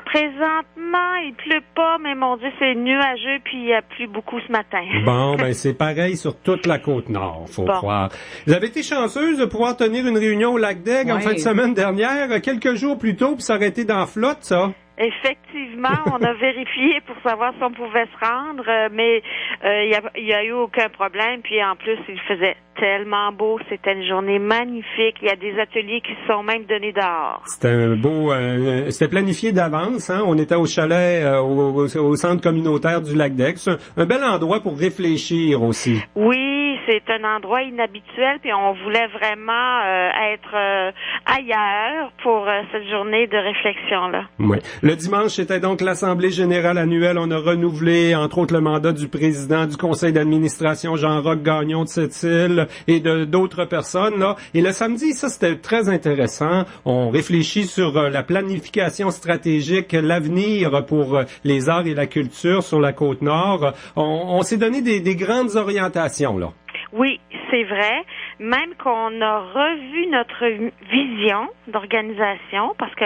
S17: Présentement, il pleut pas, mais mon Dieu, c'est nuageux, puis il a plu beaucoup ce matin.
S3: Bon, ben c'est pareil sur toute la Côte-Nord, faut croire. Vous avez été chanceuse de pouvoir tenir une réunion au Lac-d'Aigle en fin de semaine dernière, quelques jours plus tôt, puis ça aurait été dans la flotte, ça.
S17: Effectivement, on a vérifié pour savoir si on pouvait se rendre, mais il y a eu aucun problème. Puis en plus, il faisait tellement beau, c'était une journée magnifique. Il y a des ateliers qui se sont même donnés dehors.
S3: C'était un beau, c'était planifié d'avance. Hein? On était au chalet, au centre communautaire du Lac-d'Aigle. C'est un bel endroit pour réfléchir aussi.
S17: Oui, c'est un endroit inhabituel, puis on voulait vraiment être ailleurs pour cette journée de réflexion-là.
S3: Oui. Le dimanche, c'était donc l'Assemblée générale annuelle. On a renouvelé, entre autres, le mandat du président du conseil d'administration, Jean-Roch Gagnon de Sept-Îles, et d'autres personnes, là. Et le samedi, ça, c'était très intéressant. On réfléchit sur la planification stratégique, l'avenir pour les arts et la culture sur la Côte-Nord. On s'est donné des grandes orientations, là.
S17: Oui, c'est vrai. Même qu'on a revu notre vision d'organisation, parce que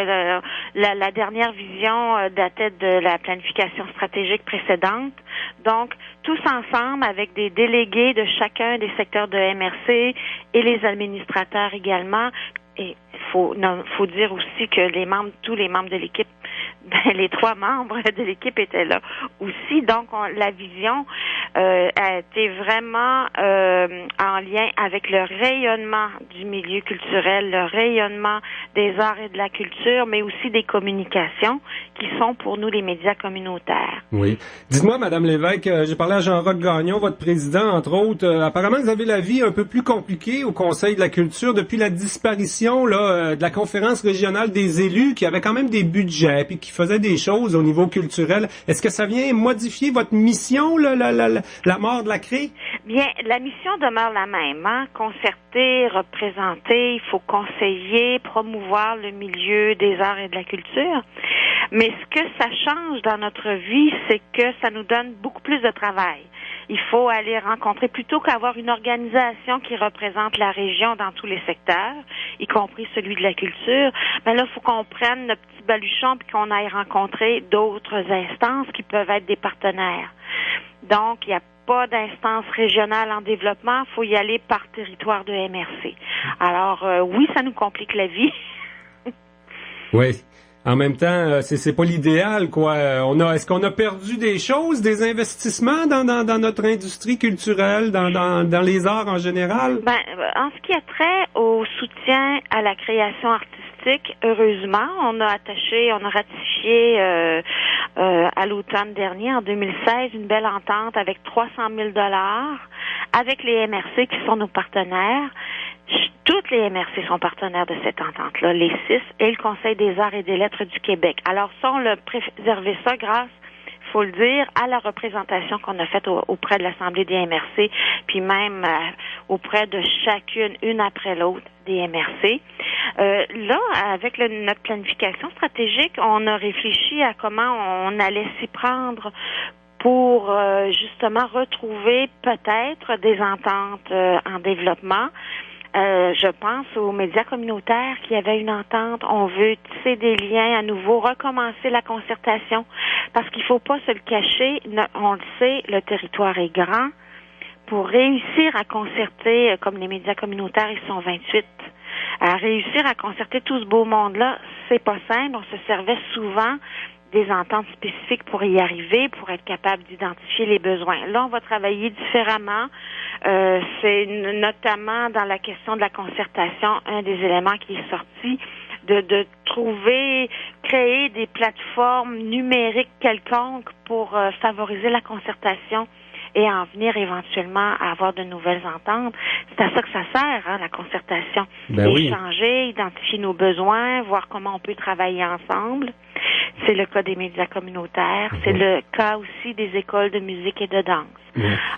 S17: la dernière vision datait de la planification stratégique précédente. Donc, tous ensemble, avec des délégués de chacun des secteurs de MRC et les administrateurs également. Et faut dire aussi que tous les membres de l'équipe, les 3 membres de l'équipe étaient là aussi. Donc, la vision a été vraiment en lien avec le rayonnement du milieu culturel, le rayonnement des arts et de la culture, mais aussi des communications qui sont pour nous les médias communautaires.
S3: Oui. Dites-moi, Madame Lévesque, j'ai parlé à Jean-Roch Gagnon, votre président, entre autres. Apparemment, vous avez la vie un peu plus compliquée au Conseil de la culture depuis la disparition de la conférence régionale des élus qui avait quand même des budgets puis qui faisait des choses au niveau culturel. Est-ce que ça vient modifier votre mission, la mort de la CRE?
S17: Bien, la mission demeure la même, hein? Concerter, représenter, il faut conseiller, promouvoir le milieu des arts et de la culture. Mais ce que ça change dans notre vie, c'est que ça nous donne beaucoup plus de travail. Il faut aller rencontrer, plutôt qu'avoir une organisation qui représente la région dans tous les secteurs, y compris celui de la culture, ben là, il faut qu'on prenne notre petit baluchon puis qu'on aille rencontrer d'autres instances qui peuvent être des partenaires. Donc, il n'y a pas d'instance régionale en développement, il faut y aller par territoire de MRC. Alors, oui, ça nous complique la vie.
S3: Oui. En même temps, c'est pas l'idéal, quoi. Est-ce qu'on a perdu des choses, des investissements dans notre industrie culturelle, dans les arts en général?
S17: Ben, en ce qui a trait au soutien à la création artistique, heureusement, on a ratifié à l'automne dernier, en 2016, une belle entente avec 300 000 $ avec les MRC qui sont nos partenaires. Toutes les MRC sont partenaires de cette entente-là, les 6 et le Conseil des arts et des lettres du Québec. Alors ça, on l'a préservé ça grâce, faut le dire, à la représentation qu'on a faite auprès de l'Assemblée des MRC, puis même auprès de chacune, une après l'autre, des MRC. Là, avec notre planification stratégique, on a réfléchi à comment on allait s'y prendre pour justement retrouver peut-être des ententes en développement. Je pense aux médias communautaires qui avaient une entente. On veut tisser des liens à nouveau, recommencer la concertation, parce qu'il faut pas se le cacher. On le sait, le territoire est grand. Pour réussir à concerter, comme les médias communautaires, ils sont 28, à réussir à concerter tout ce beau monde-là, c'est pas simple. On se servait souvent des ententes spécifiques pour y arriver, pour être capable d'identifier les besoins. Là, on va travailler différemment. C'est notamment dans la question de la concertation, un des éléments qui est sorti, de trouver, créer des plateformes numériques quelconques pour favoriser la concertation et en venir éventuellement à avoir de nouvelles ententes. C'est à ça que ça sert, hein, la concertation. Échanger, identifier nos besoins, voir comment on peut travailler ensemble. C'est le cas des médias communautaires. C'est le cas aussi des écoles de musique et de danse.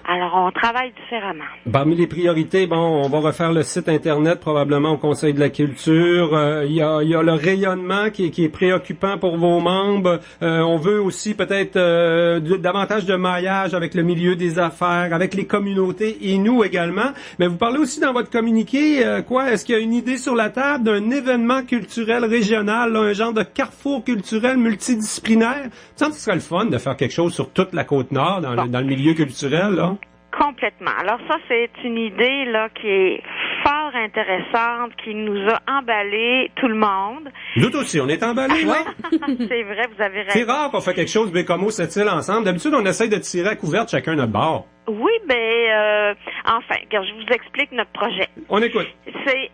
S17: Alors, on travaille différemment.
S3: Parmi les priorités, on va refaire le site Internet probablement au Conseil de la culture. Il y a le rayonnement qui est préoccupant pour vos membres. On veut aussi peut-être davantage de maillage avec le milieu des affaires, avec les communautés et nous également. Mais vous parlez aussi dans votre communiqué, est-ce qu'il y a une idée sur la table d'un événement culturel régional, là, un genre de carrefour culturel multidisciplinaire? Ça serait le fun de faire quelque chose sur toute la Côte-Nord, dans le milieu culturel, là?
S17: Complètement. Alors ça, c'est une idée là qui est fort intéressante, qui nous a emballé tout le monde.
S3: Nous aussi, on est emballés, là.
S17: C'est vrai, vous avez raison.
S3: C'est rare qu'on fait quelque chose Bécomo cette île ensemble. D'habitude, on essaye de tirer à couverte chacun notre bord.
S17: Oui, enfin, je vous explique notre projet.
S3: On écoute.
S17: C'est,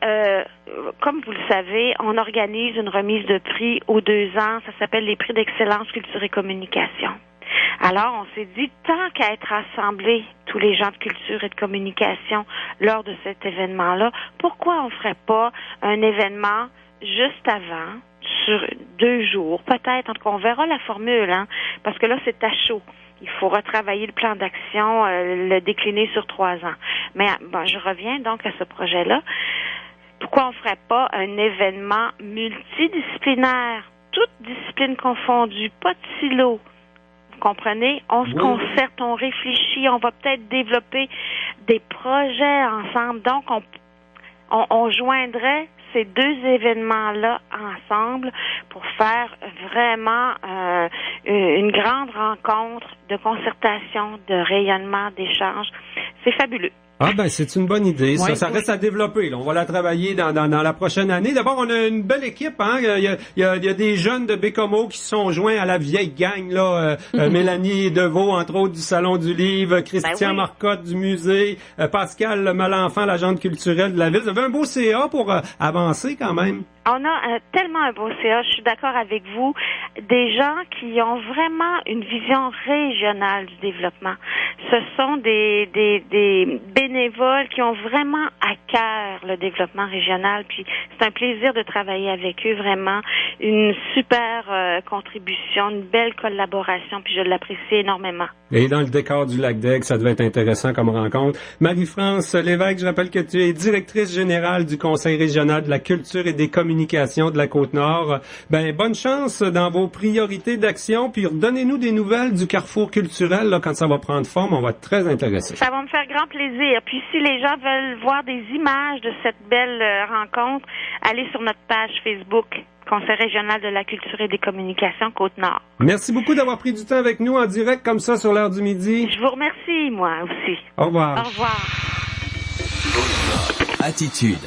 S17: comme vous le savez, on organise une remise de prix aux 2 ans. Ça s'appelle les prix d'excellence culture et communication. Alors, on s'est dit, tant qu'à être rassemblés, tous les gens de culture et de communication, lors de cet événement-là, pourquoi on ferait pas un événement juste avant, sur 2 jours, peut-être, en tout cas, on verra la formule, hein, parce que là, c'est à chaud. Il faut retravailler le plan d'action, le décliner sur 3 ans. Mais je reviens donc à ce projet-là. Pourquoi on ferait pas un événement multidisciplinaire, toutes disciplines confondues, pas de silo? Vous comprenez? On se concerte, on réfléchit, on va peut-être développer des projets ensemble. Donc, on joindrait ces 2 événements-là ensemble pour faire vraiment une grande rencontre de concertation, de rayonnement, d'échange. C'est fabuleux.
S3: Ah c'est une bonne idée. Ça reste à développer. Là. On va la travailler dans la prochaine année. D'abord, on a une belle équipe. Hein. Il y a des jeunes de Bécomo qui se sont joints à la vieille gang. Là, Mélanie Deveau, entre autres, du Salon du Livre, Christian Marcotte du musée, Pascal Malenfant, l'agente culturelle de la ville. Vous avez un beau CA pour avancer quand même.
S17: On a tellement un beau CA, je suis d'accord avec vous, des gens qui ont vraiment une vision régionale du développement. Ce sont des bénévoles qui ont vraiment à cœur le développement régional, puis c'est un plaisir de travailler avec eux, vraiment une super contribution, une belle collaboration, puis je l'apprécie énormément.
S3: Et dans le décor du Lac d'Aigle, ça devait être intéressant comme rencontre. Marie-France Lévesque, je rappelle que tu es directrice générale du Conseil régional de la culture et des communications de la Côte-Nord. Bonne chance dans vos priorités d'action, puis donnez-nous des nouvelles du carrefour culturel là, quand ça va prendre forme, on va être très intéressés.
S17: Ça va me faire grand plaisir. Puis si les gens veulent voir des images de cette belle rencontre, allez sur notre page Facebook, Conseil régional de la culture et des communications Côte-Nord.
S3: Merci beaucoup d'avoir pris du temps avec nous en direct comme ça sur l'heure du midi.
S17: Je vous remercie, moi aussi.
S3: Au revoir.
S17: Au revoir.
S1: Attitude.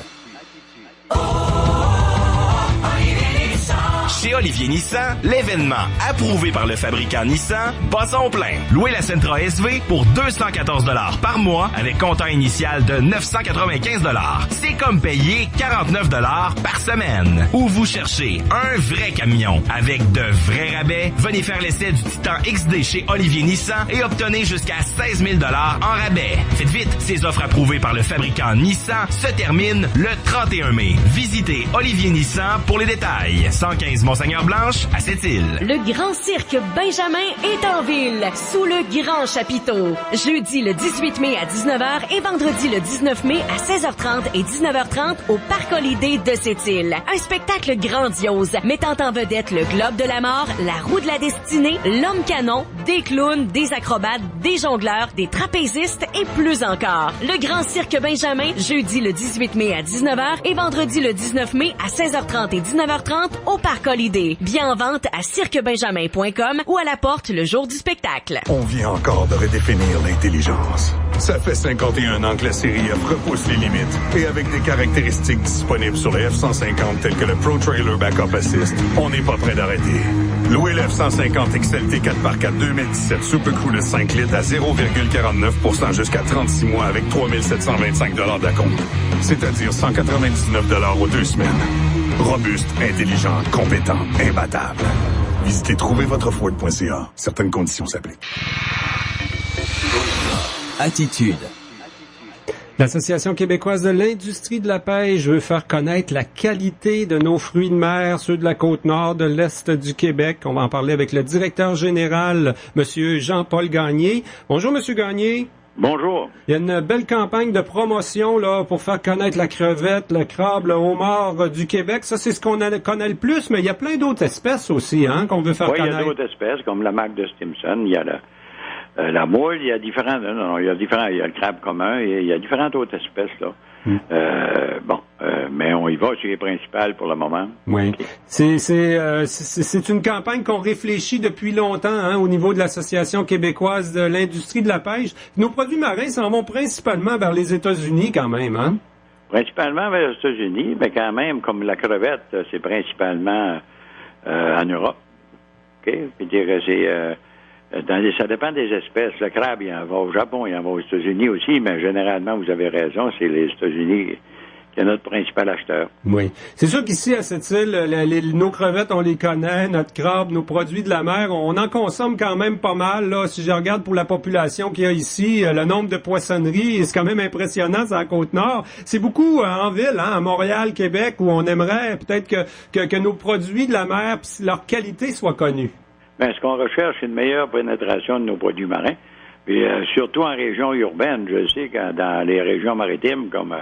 S11: Chez Olivier Nissan, l'événement approuvé par le fabricant Nissan bat son plein. Louez la Sentra SV pour 214 $ par mois avec comptant initial de 995 $. C'est comme payer 49 $ par semaine. Ou vous cherchez un vrai camion avec de vrais rabais, venez faire l'essai du Titan XD chez Olivier Nissan et obtenez jusqu'à 16 000 $ en rabais. Faites vite, ces offres approuvées par le fabricant Nissan se terminent le 31 mai. Visitez Olivier Nissan pour les détails. 115 Monseigneur-Blanche à Sept-Îles.
S6: Le Grand Cirque Benjamin est en ville, sous le Grand Chapiteau. Jeudi le 18 mai à 19h et vendredi le 19 mai à 16h30 et 19h30 au Parc Holiday de Sept-Îles. Un spectacle grandiose mettant en vedette le Globe de la Mort, la Roue de la Destinée, l'Homme Canon, des clowns, des acrobates, des jongleurs, des trapézistes et plus encore. Le Grand Cirque Benjamin, jeudi le 18 mai à 19h et vendredi le 19 mai à 16h30 et 19h30 au Parc Holiday. Bien en vente à cirquebenjamin.com ou à la porte le jour du spectacle.
S12: On vient encore de redéfinir l'intelligence. Ça fait 51 ans que la série F repousse les limites. Et avec des caractéristiques disponibles sur les F-150 telles que le Pro Trailer Backup Assist, on n'est pas prêt d'arrêter. Louez le F-150 XLT 4x4 2017 Super Crew de 5 litres à 0,49% jusqu'à 36 mois avec 3 725 $ d'acompte. C'est-à-dire 199 $ aux 2 semaines. Robuste, intelligent, compétent, imbattable. Visitez trouvervotreford.ca. Certaines conditions s'appliquent.
S1: Attitude.
S3: L'Association québécoise de l'industrie de la pêche veut faire connaître la qualité de nos fruits de mer, ceux de la Côte-Nord, de l'Est du Québec. On va en parler avec le directeur général, Monsieur Jean-Paul Gagné. Bonjour, Monsieur Gagné.
S18: Bonjour.
S3: Il y a une belle campagne de promotion là pour faire connaître la crevette, le crabe, le homard du Québec. Ça, c'est ce qu'on connaît le plus, mais il y a plein d'autres espèces aussi qu'on veut faire connaître.
S18: Oui, il y a d'autres espèces, comme la marque de Stimson. Il y a la moule, il y a il y a le crabe commun, et il y a différentes autres espèces, là. Mais on y va sur les principales pour le moment.
S3: Oui. Okay. C'est une campagne qu'on réfléchit depuis longtemps, au niveau de l'Association québécoise de l'industrie de la pêche. Nos produits marins s'en vont principalement vers les États-Unis quand même,
S18: Principalement vers les États-Unis, mais quand même, comme la crevette, c'est principalement en Europe. OK? Puis ça dépend des espèces. Le crabe, il en va au Japon, il en va aux États-Unis aussi, mais généralement, vous avez raison, c'est les États-Unis qui est notre principal acheteur.
S3: Oui. C'est sûr qu'ici, à cette île, nos crevettes, on les connaît, notre crabe, nos produits de la mer, on en consomme quand même pas mal. Là. Si je regarde pour la population qu'il y a ici, le nombre de poissonneries, c'est quand même impressionnant, c'est à la Côte-Nord. C'est beaucoup en ville, à Montréal, Québec, où on aimerait peut-être que nos produits de la mer, leur qualité soit connue.
S18: Ben, ce qu'on recherche, c'est une meilleure pénétration de nos produits marins. Puis, surtout en région urbaine. Je sais que dans les régions maritimes, comme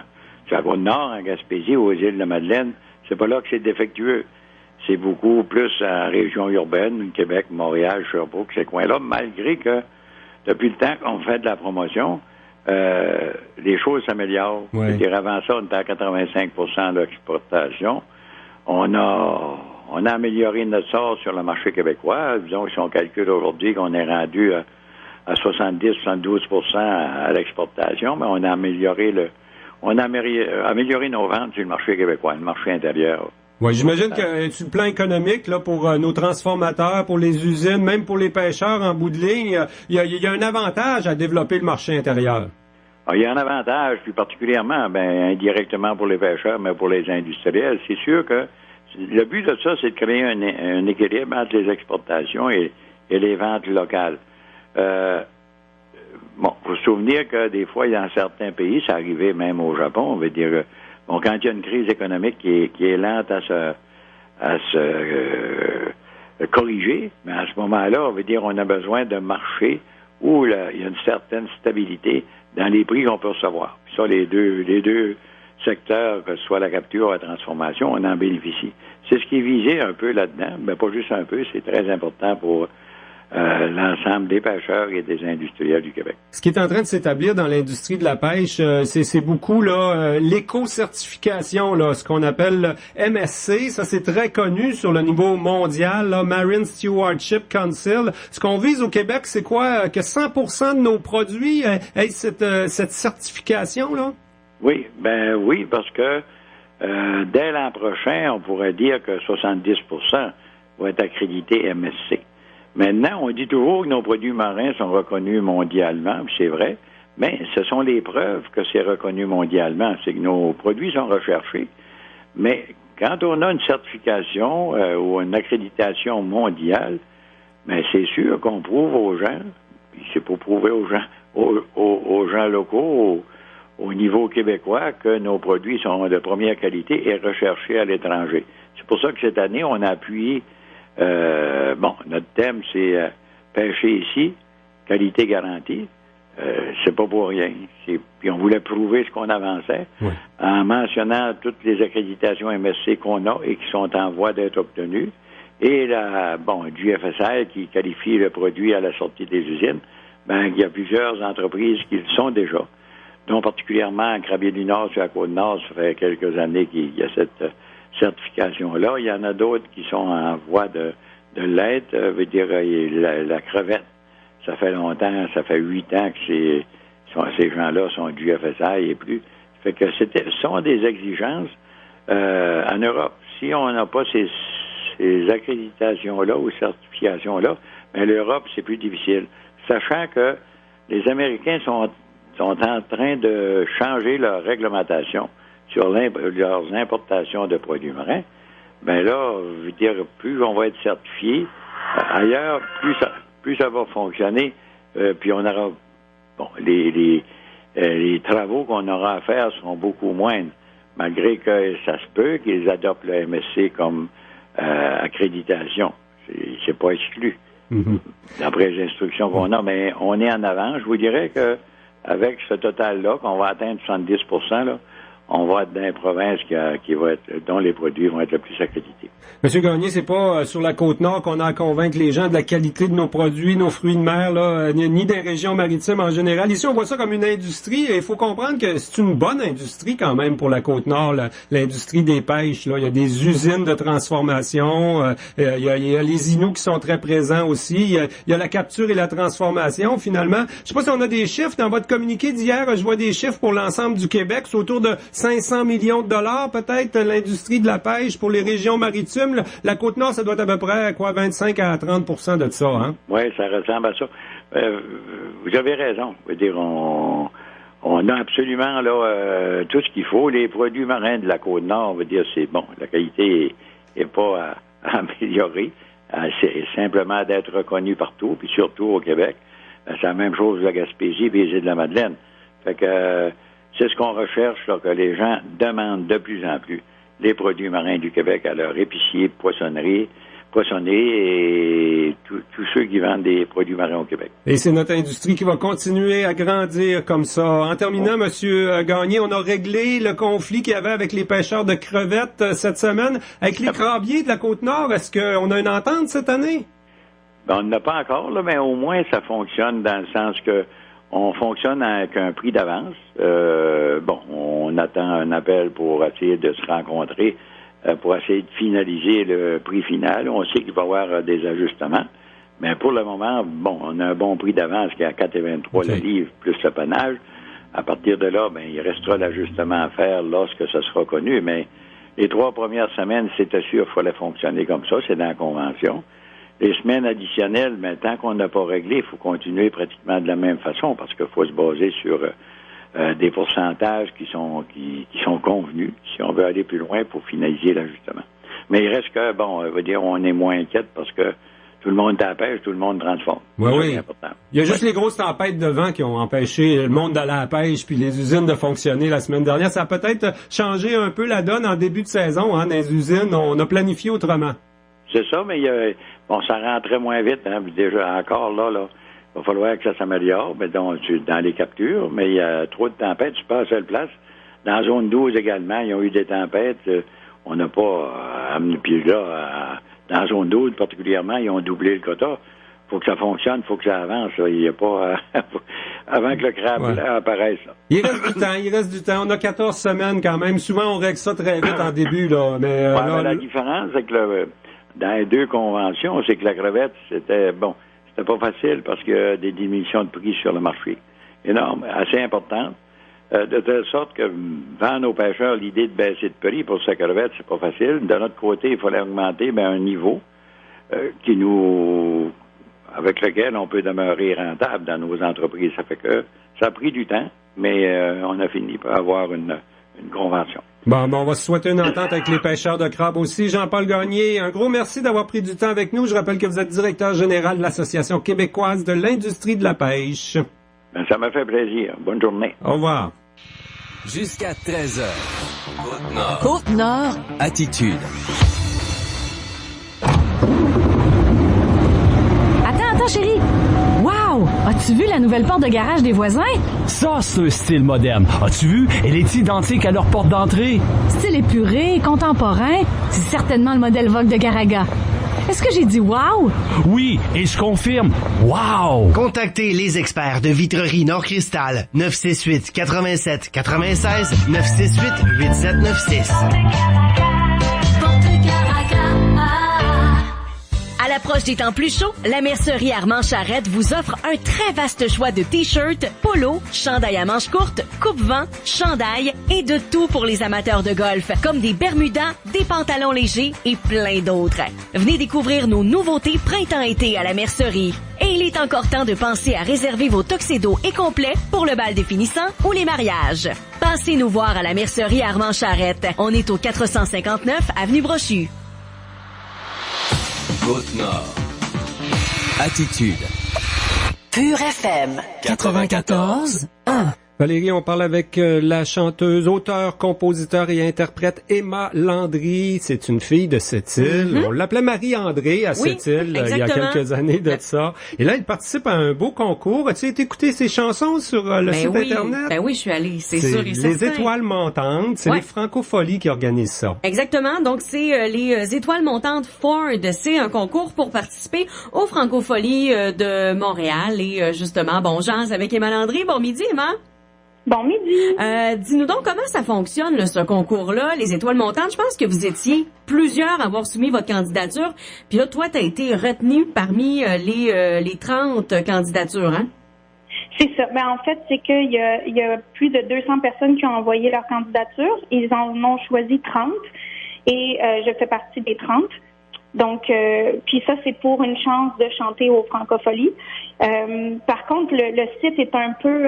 S18: sur la Côte-Nord, en Gaspésie, aux îles de la Madeleine, c'est pas là que c'est défectueux. C'est beaucoup plus en région urbaine, Québec, Montréal, Sherbrooke, ces coins-là, malgré que depuis le temps qu'on fait de la promotion, les choses s'améliorent.
S3: Oui.
S18: C'est-à-dire, avant ça, on était à 85% d'exportation. On a amélioré notre sort sur le marché québécois. Disons, si on calcule aujourd'hui qu'on est rendu à 70-72% à l'exportation, mais on a amélioré nos ventes sur le marché québécois, le marché intérieur.
S3: Oui, j'imagine que sur le plan économique, là, pour nos transformateurs, pour les usines, même pour les pêcheurs en bout de ligne, il y a un avantage à développer le marché intérieur.
S18: Il y a un avantage, plus particulièrement, indirectement pour les pêcheurs, mais pour les industriels. C'est sûr que le but de ça, c'est de créer un équilibre entre les exportations et les ventes locales. Faut se souvenir que des fois, dans certains pays, ça arrivait même au Japon, on veut dire, quand il y a une crise économique qui est lente à se corriger, mais à ce moment-là, on veut dire, on a besoin d'un marché où il y a une certaine stabilité dans les prix qu'on peut recevoir. Puis ça, les deux secteurs, que ce soit la capture ou la transformation, on en bénéficie. C'est ce qui est visé un peu là-dedans, mais pas juste un peu, c'est très important pour l'ensemble des pêcheurs et des industriels du Québec.
S3: Ce qui est en train de s'établir dans l'industrie de la pêche, c'est beaucoup l'éco-certification, ce qu'on appelle MSC. Ça, c'est très connu sur le niveau mondial, Marine Stewardship Council. Ce qu'on vise au Québec, c'est quoi? Que 100% de nos produits aient cette certification-là?
S18: Oui, parce que dès l'an prochain, on pourrait dire que 70% va être accrédité MSC. Maintenant, on dit toujours que nos produits marins sont reconnus mondialement, puis c'est vrai, mais ce sont les preuves que c'est reconnu mondialement. C'est que nos produits sont recherchés, mais quand on a une certification ou une accréditation mondiale, mais c'est sûr qu'on prouve aux gens, puis c'est pour prouver aux gens locaux, au niveau québécois, que nos produits sont de première qualité et recherchés à l'étranger. C'est pour ça que cette année, on a appuyé, notre thème, c'est pêcher ici, qualité garantie. C'est pas pour rien. Puis on voulait prouver ce qu'on avançait en mentionnant toutes les accréditations MSC qu'on a et qui sont en voie d'être obtenues. Et du FSR qui qualifie le produit à la sortie des usines. Il y a plusieurs entreprises qui le sont déjà, dont particulièrement à Crabier-du-Nord, sur la Côte-Nord, ça fait quelques années qu'il y a cette certification-là. Il y en a d'autres qui sont en voie de l'être. Veut dire, la crevette, ça fait longtemps, ça fait 8 ans que ces gens-là sont du FSI et plus. Fait que ce sont des exigences en Europe. Si on n'a pas ces accréditations-là ou certifications-là, l'Europe, c'est plus difficile. Sachant que les Américains sont en train de changer leur réglementation sur leurs importations de produits marins, là, je veux dire, plus on va être certifié ailleurs, plus ça va fonctionner, puis on aura les travaux qu'on aura à faire seront beaucoup moindres, malgré que ça se peut qu'ils adoptent le MSC comme accréditation. C'est pas exclu. D'après les instructions qu'on a, mais on est en avant. Je vous dirais que avec ce total-là, qu'on va atteindre 70%, là, on va être dans les provinces dont les produits vont être le plus accrédités.
S3: Monsieur Gagné, c'est pas sur la Côte-Nord qu'on a à convaincre les gens de la qualité de nos produits, nos fruits de mer, là, ni des régions maritimes en général. Ici, on voit ça comme une industrie et il faut comprendre que c'est une bonne industrie quand même pour la Côte-Nord, l'industrie des pêches. Là. Il y a des usines de transformation, il y a les Inuits qui sont très présents aussi, il y a la capture et la transformation finalement. Je sais pas si on a des chiffres dans votre communiqué d'hier, je vois des chiffres pour l'ensemble du Québec, c'est autour de 500 millions de dollars peut-être, l'industrie de la pêche pour les régions maritimes. La Côte-Nord, ça doit être à peu près 25 à 30% de ça, hein? Oui,
S18: ça ressemble à ça. Vous avez raison. Je veux dire, on a absolument là tout ce qu'il faut. Les produits marins de la Côte-Nord, on veut dire, c'est bon. La qualité est pas améliorée. C'est simplement d'être reconnu partout, puis surtout au Québec. C'est la même chose de la Gaspésie et les Îles-de-la-Madeleine. Fait que c'est ce qu'on recherche, là, que les gens demandent de plus en plus les produits marins du Québec à leurs épiciers, poissonneries et tous ceux qui vendent des produits marins au Québec.
S3: Et c'est notre industrie qui va continuer à grandir comme ça. En terminant, Monsieur Gagné, on a réglé le conflit qu'il y avait avec les pêcheurs de crevettes cette semaine. Avec les crabiers de la Côte-Nord, est-ce qu'on a une entente cette année?
S18: On n'en a pas encore, là, mais au moins ça fonctionne dans le sens que on fonctionne avec un prix d'avance. On attend un appel pour essayer de se rencontrer, pour essayer de finaliser le prix final. On sait qu'il va y avoir des ajustements. Mais pour le moment, on a un bon prix d'avance qui est à 4,23 le livre, plus le pannage. À partir de là, il restera l'ajustement à faire lorsque ça sera connu. Mais les 3 premières semaines, c'était sûr qu'il fallait fonctionner comme ça. C'est dans la convention. Les semaines additionnelles, tant qu'on n'a pas réglé, il faut continuer pratiquement de la même façon parce qu'il faut se baser sur des pourcentages qui sont convenus si on veut aller plus loin pour finaliser l'ajustement. Mais il reste que, on va dire, on est moins inquiète parce que tout le monde est à la pêche, tout le monde transforme.
S3: Oui. Il y a juste les grosses tempêtes de vent qui ont empêché le monde d'aller à la pêche puis les usines de fonctionner la semaine dernière. Ça a peut-être changé un peu la donne en début de saison, hein, dans les usines. On a planifié autrement.
S18: C'est ça, mais ça rentrait moins vite, hein. Déjà, encore là, il va falloir que ça s'améliore, dans les captures, mais il y a trop de tempêtes, je suis pas à la seule place. Dans la zone 12 également, il y a eu des tempêtes, on n'a pas puis là, dans la zone 12 particulièrement, ils ont doublé le quota. Faut que ça fonctionne, faut que ça avance, là. Il n'y a pas avant que le crabe apparaisse. Là.
S3: Il reste du temps. On a 14 semaines quand même. Souvent, on règle ça très vite en début, là. Mais,
S18: la différence, c'est que dans les 2 conventions, c'est que la crevette, c'était pas facile parce qu'il y a des diminutions de prix sur le marché. Énorme, assez importante. De telle sorte que vendre aux pêcheurs l'idée de baisser de prix pour sa crevette, c'est pas facile. De notre côté, il fallait augmenter un niveau. avec lequel on peut demeurer rentable dans nos entreprises. Ça fait que ça a pris du temps, mais on a fini par avoir une convention.
S3: Bon, on va se souhaiter une entente avec les pêcheurs de crabes aussi. Jean-Paul Gagné, un gros merci d'avoir pris du temps avec nous. Je rappelle que vous êtes directeur général de l'Association québécoise de l'industrie de la pêche.
S18: Ben, ça m'a fait plaisir. Bonne journée.
S3: Au revoir.
S1: Jusqu'à 13h. Côte-Nord.
S7: Côte-Nord.
S1: Attitude.
S19: Attends, chérie. Wow! As-tu vu la nouvelle porte de garage des voisins?
S20: Ça, c'est un style moderne. As-tu vu? Elle est identique à leur porte d'entrée.
S19: Style épuré, contemporain. C'est certainement le modèle Vogue de Garaga. Est-ce que j'ai dit wow?
S20: Oui, et je confirme. Wow!
S21: Contactez les experts de Vitrerie Nord-Cristal. 968 87 96 968 8796.
S6: À l'approche des temps plus chauds, la mercerie Armand Charrette vous offre un très vaste choix de t-shirts, polos, chandails à manches courtes, coupe-vent, chandails et de tout pour les amateurs de golf, comme des bermudas, des pantalons légers et plein d'autres. Venez découvrir nos nouveautés printemps-été à la mercerie. Et il est encore temps de penser à réserver vos tuxedos et complets pour le bal définissant ou les mariages. Passez nous voir à la mercerie Armand Charrette. On est au 459 avenue Brochu.
S1: Côte-Nord. Attitude.
S7: Pure FM 94.1.
S3: Valérie, on parle avec la chanteuse, auteure, compositeur et interprète Emma Landry. C'est une fille de Sept-Îles. On l'appelait Marie-André à Sept-Îles il y a quelques années de ça. Et là, elle participe à un beau concours. As-tu été écouter ses chansons sur le site Internet?
S4: Ben oui, je suis allée, c'est sûr et certain.
S3: Les Étoiles montantes, c'est les Francopholies qui organisent ça.
S4: Exactement. Donc, c'est les Étoiles montantes Ford. C'est un concours pour participer aux Francopholies de Montréal. Et justement, bon, j'en avec Emma Landry. Bon midi, Emma.
S22: Bon midi.
S4: Dis-nous donc comment ça fonctionne, là, ce concours-là, les Étoiles montantes. Je pense que vous étiez plusieurs à avoir soumis votre candidature. Puis là, toi, tu as été retenu parmi les 30 candidatures, hein?
S22: C'est ça. Ben, en fait, c'est qu'il y a plus de 200 personnes qui ont envoyé leur candidature. Ils en ont choisi 30 et je fais partie des 30. Donc, puis ça, c'est pour une chance de chanter aux Francopholies. Par contre, le site est un peu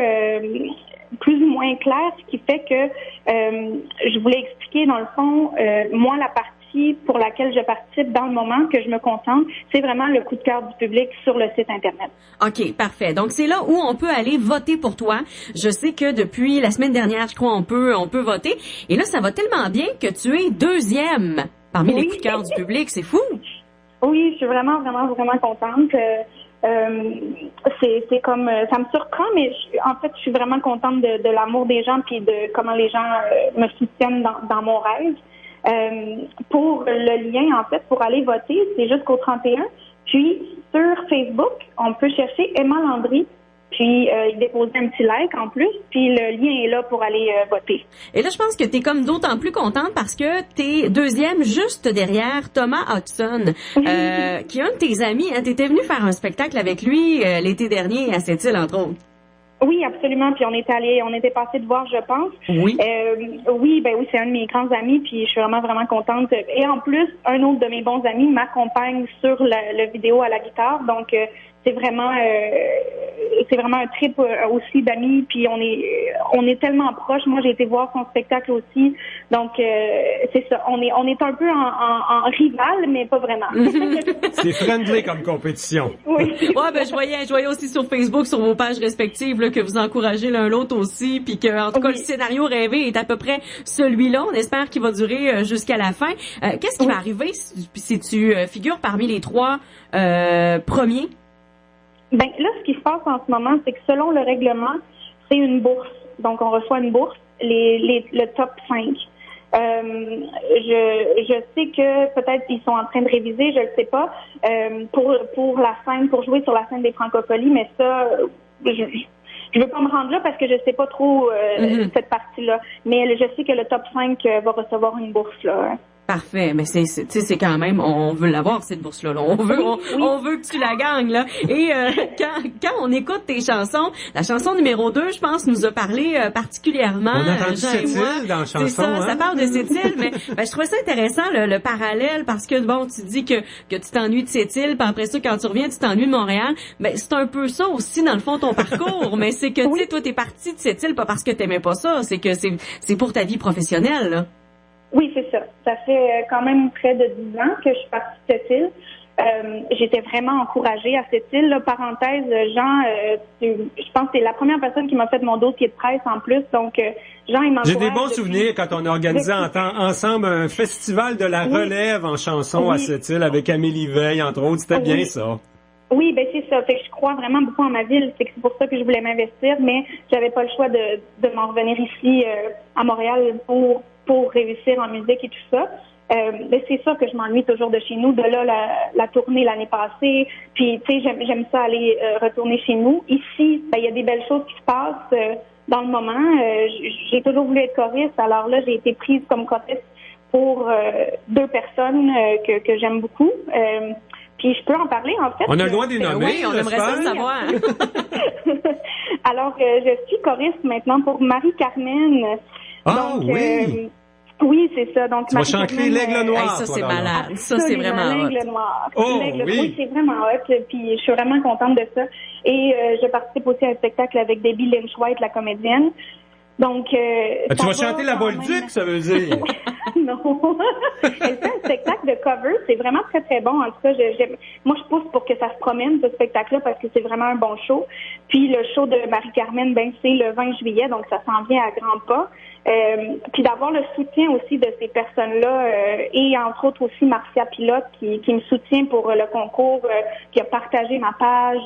S22: plus ou moins clair, ce qui fait que je voulais expliquer, dans le fond, moi, la partie pour laquelle je participe dans le moment, que je me concentre, c'est vraiment le coup de cœur du public sur le site Internet.
S4: OK, parfait. Donc, c'est là où on peut aller voter pour toi. Je sais que depuis la semaine dernière, je crois, on peut voter. Et là, ça va tellement bien que tu es deuxième parmi les coups de cœur du public. C'est fou!
S22: Oui, je suis vraiment contente. C'est comme ça me surprend, mais en fait, je suis vraiment contente de l'amour des gens puis de comment les gens me soutiennent dans mon rêve. Pour le lien, en fait, pour aller voter, c'est jusqu'au 31. Puis sur Facebook, on peut chercher Emma Landry. Puis il déposer un petit like en plus, puis le lien est là pour aller voter.
S4: Et là, je pense que t'es comme d'autant plus contente parce que t'es deuxième juste derrière Thomas Hudson, qui est un de tes amis. Hein, t'étais venu faire un spectacle avec lui l'été dernier à Sept-Îles, entre autres.
S22: Oui, absolument. Puis on était passé de voir, je pense.
S4: Oui.
S22: Oui, c'est un de mes grands amis, puis je suis vraiment contente. Et en plus, un autre de mes bons amis m'accompagne sur le vidéo à la guitare, donc c'est vraiment un trip aussi d'amis, puis on est tellement proches. Moi, j'ai été voir son spectacle aussi, donc c'est ça. On est un peu en rival, mais pas vraiment.
S3: C'est friendly comme compétition.
S22: Oui.
S4: Ouais, ben je voyais aussi sur Facebook, sur vos pages respectives, là, que vous encouragez l'un l'autre aussi, puis que en tout cas le scénario rêvé est à peu près celui-là. On espère qu'il va durer jusqu'à la fin. Qu'est-ce qui va arriver si tu figures parmi les 3 premiers?
S22: Ben là, ce qui se passe en ce moment, c'est que selon le règlement, c'est une bourse. Donc, on reçoit une bourse, le top 5. Je sais que peut-être ils sont en train de réviser, je le sais pas, pour la scène, pour jouer sur la scène des Francopholies, mais ça, je veux pas me rendre là parce que je sais pas trop cette partie-là. Mais je sais que le top 5 va recevoir une bourse là.
S4: Parfait, mais c'est quand même, on veut l'avoir cette bourse-là. Là. On veut que tu la gagnes là. Et quand on écoute tes chansons, la chanson numéro 2, je pense, nous a parlé particulièrement.
S3: On a entendu
S4: Jean et
S3: cette
S4: moi.
S3: île dans la chanson.
S4: C'est ça,
S3: hein?
S4: ça parle de cette île, mais je trouvais ça intéressant le parallèle parce que bon, tu dis que tu t'ennuies de cette île, puis après ça, quand tu reviens, tu t'ennuies de Montréal. Ben c'est un peu ça aussi dans le fond ton parcours, mais c'est que tu sais, toi t'es parti de cette île pas parce que t'aimais pas ça, c'est que c'est pour ta vie professionnelle. Là.
S22: Oui, c'est ça. Ça fait quand même près de 10 ans que je suis partie de cette île. J'étais vraiment encouragée à cette île. Là. Parenthèse, Jean, je pense que c'est la première personne qui m'a fait mon dossier de presse en plus. Donc, Jean, il m'encourage.
S3: J'ai des bons souvenirs quand on a organisé ensemble un festival de la relève en chanson à cette île avec Amélie Veil, entre autres. C'était bien ça.
S22: Oui, ben c'est ça. Fait que je crois vraiment beaucoup en ma ville. C'est pour ça que je voulais m'investir, mais j'avais pas le choix de m'en revenir ici à Montréal pour réussir en musique et tout ça. Mais c'est sûr que je m'ennuie toujours de chez nous. De là, la tournée l'année passée. Puis, tu sais, j'aime ça aller retourner chez nous. Ici, ben il y a des belles choses qui se passent dans le moment. J'ai toujours voulu être choriste. Alors là, j'ai été prise comme choriste pour 2 personnes que j'aime beaucoup. Puis je peux en parler, en fait.
S3: On a le droit des nommer.
S4: Oui, on aimerait ça savoir.
S22: Alors, je suis choriste maintenant pour Marie-Carmen.
S3: Ah, donc, oui!
S22: Oui, c'est ça. Donc,
S3: tu vas chanter l'Aigle Noir.
S4: Ça, c'est malade. Ça, c'est vraiment hot.
S22: L'Aigle Noir.
S3: Oh,
S22: oui, c'est vraiment hot. Puis je suis vraiment contente de ça. Et je participe aussi à un spectacle avec Debbie Lynch-White, la comédienne. Donc,
S3: tu vas chanter la Bolduc, ça veut dire?
S22: Non. Elle fait un spectacle de cover. C'est vraiment très, très bon. En tout cas, moi, je pousse pour que ça se promène, ce spectacle-là, parce que c'est vraiment un bon show. Puis, le show de Marie-Carmen, ben, c'est le 20 juillet, donc ça s'en vient à grands pas. Puis d'avoir le soutien aussi de ces personnes-là et entre autres aussi Marcia Pilote qui me soutient pour le concours, qui a partagé ma page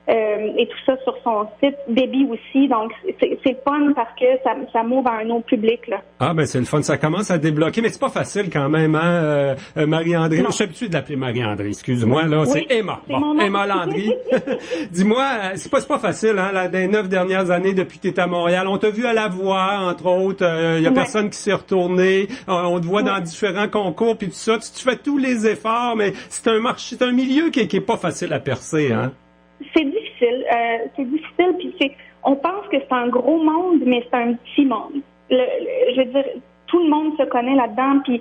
S22: et tout ça sur son site, Baby aussi. Donc c'est fun parce que ça m'ouvre à un autre public là.
S3: Ah ben c'est le fun, ça commence à débloquer, mais c'est pas facile quand même, hein, Marie-André. Je suis habitué de l'appeler Marie-André, excuse-moi là, oui, c'est Emma. Bon, Emma Landry. Dis-moi, c'est pas facile, hein, là, des 9 dernières années depuis que tu es à Montréal. On t'a vu à La Voix, entre autres, y a personne qui s'est retourné, on te voit dans différents concours puis tout ça, tu fais tous les efforts, mais c'est un milieu qui est pas facile à percer, hein.
S22: C'est difficile, puis on pense que c'est un gros monde, mais c'est un petit monde. Je veux dire, tout le monde se connaît là-dedans, puis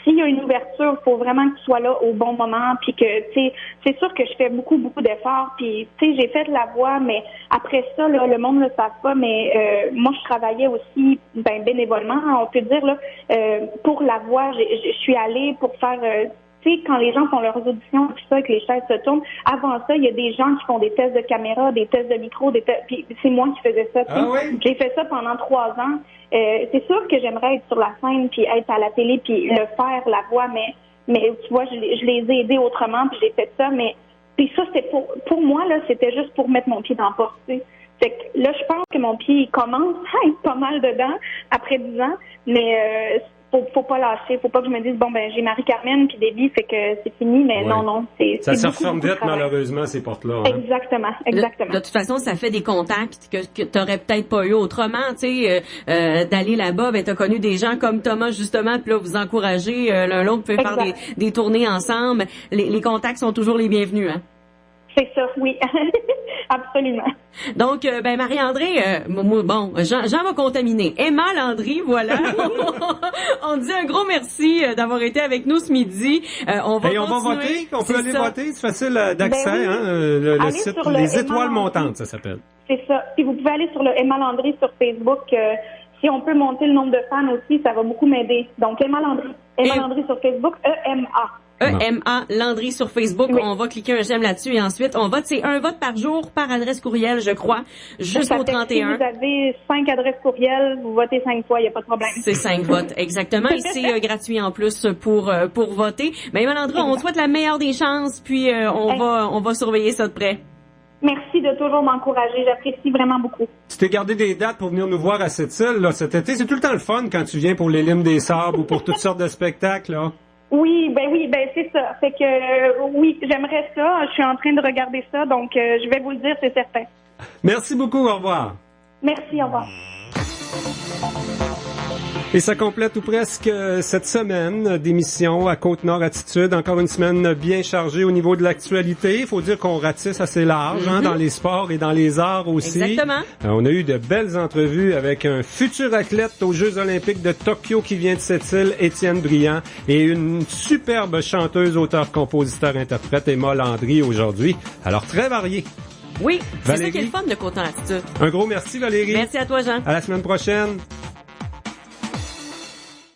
S22: s'il y a une ouverture, il faut vraiment que tu sois là au bon moment, puis que, tu sais, c'est sûr que je fais beaucoup d'efforts, puis, tu sais, j'ai fait La Voix, mais après ça, là, le monde ne le savent pas, mais moi, je travaillais aussi, bénévolement, on peut dire, là, pour La Voix, je suis allée pour faire... tu sais, quand les gens font leurs auditions, tout ça, que les chaises se tournent, avant ça, il y a des gens qui font des tests de caméra, des tests de micro, puis c'est moi qui faisais ça. Ah oui? J'ai fait ça pendant 3 ans. C'est sûr que j'aimerais être sur la scène, puis être à la télé, puis le faire, La Voix, mais tu vois, je les ai aidés autrement, puis j'ai fait ça, mais puis ça, c'est pour moi, là, c'était juste pour mettre mon pied dans la porte, tu sais. Fait que là, je pense que mon pied, il commence à être pas mal dedans, après 10 ans, mais faut pas lâcher, faut pas que je me dise bon ben j'ai Marie-Carmen puis Debbie, fait que c'est fini, mais non,
S3: ça se referme vite malheureusement ces portes-là. Hein?
S22: Exactement.
S4: De toute façon, ça fait des contacts que t'aurais peut-être pas eu autrement, tu sais, d'aller là-bas, ben t'as connu des gens comme Thomas justement, puis là vous encouragez l'un l'autre, vous pouvez faire des tournées ensemble. Les contacts sont toujours les bienvenus, hein.
S22: C'est ça, oui. Absolument.
S4: Donc, Marie-André, bon, Jean va contaminer. Emma Landry, voilà. On dit un gros merci d'avoir été avec nous ce midi. On va
S3: voter, on peut aller voter, c'est facile d'accès, hein, le site Les Étoiles Montantes, ça s'appelle.
S22: C'est ça. Puis vous pouvez aller sur le Emma Landry sur Facebook. Si on peut monter le nombre de fans aussi, ça va beaucoup m'aider. Donc, Emma Landry sur Facebook, EMA
S4: Landry sur Facebook. Oui. On va cliquer un j'aime là-dessus et ensuite on vote. C'est un vote par jour par adresse courriel, je crois, jusqu'au 31.
S22: Si vous avez 5 adresses courriel, vous votez 5 fois, il n'y a pas de problème.
S4: C'est 5 votes, exactement. Et c'est gratuit en plus pour voter. Mais Landry, on souhaite la meilleure des chances, puis on va surveiller ça de près.
S22: Merci de toujours m'encourager. J'apprécie vraiment beaucoup.
S3: Tu t'es gardé des dates pour venir nous voir à cette île là, cet été. C'est tout le temps le fun quand tu viens pour les Limes des Sables ou pour toutes sortes de spectacles, là.
S22: Oui, c'est ça. Fait que oui, j'aimerais ça. Je suis en train de regarder ça, donc je vais vous le dire, c'est certain.
S3: Merci beaucoup, au revoir.
S22: Merci, au revoir.
S3: Et ça complète tout presque cette semaine d'émission à Côte-Nord Attitude. Encore une semaine bien chargée au niveau de l'actualité. Il faut dire qu'on ratisse assez large dans les sports et dans les arts aussi.
S4: Exactement.
S3: On a eu de belles entrevues avec un futur athlète aux Jeux olympiques de Tokyo qui vient de cette île, Étienne Briand, et une superbe chanteuse, auteur, compositeur, interprète, Emma Landry aujourd'hui. Alors très varié.
S4: Oui, c'est
S3: Valérie.
S4: ça qui est le fun de Côte-Nord Attitude.
S3: Un gros merci Valérie.
S4: Merci à toi Jean.
S3: À la semaine prochaine.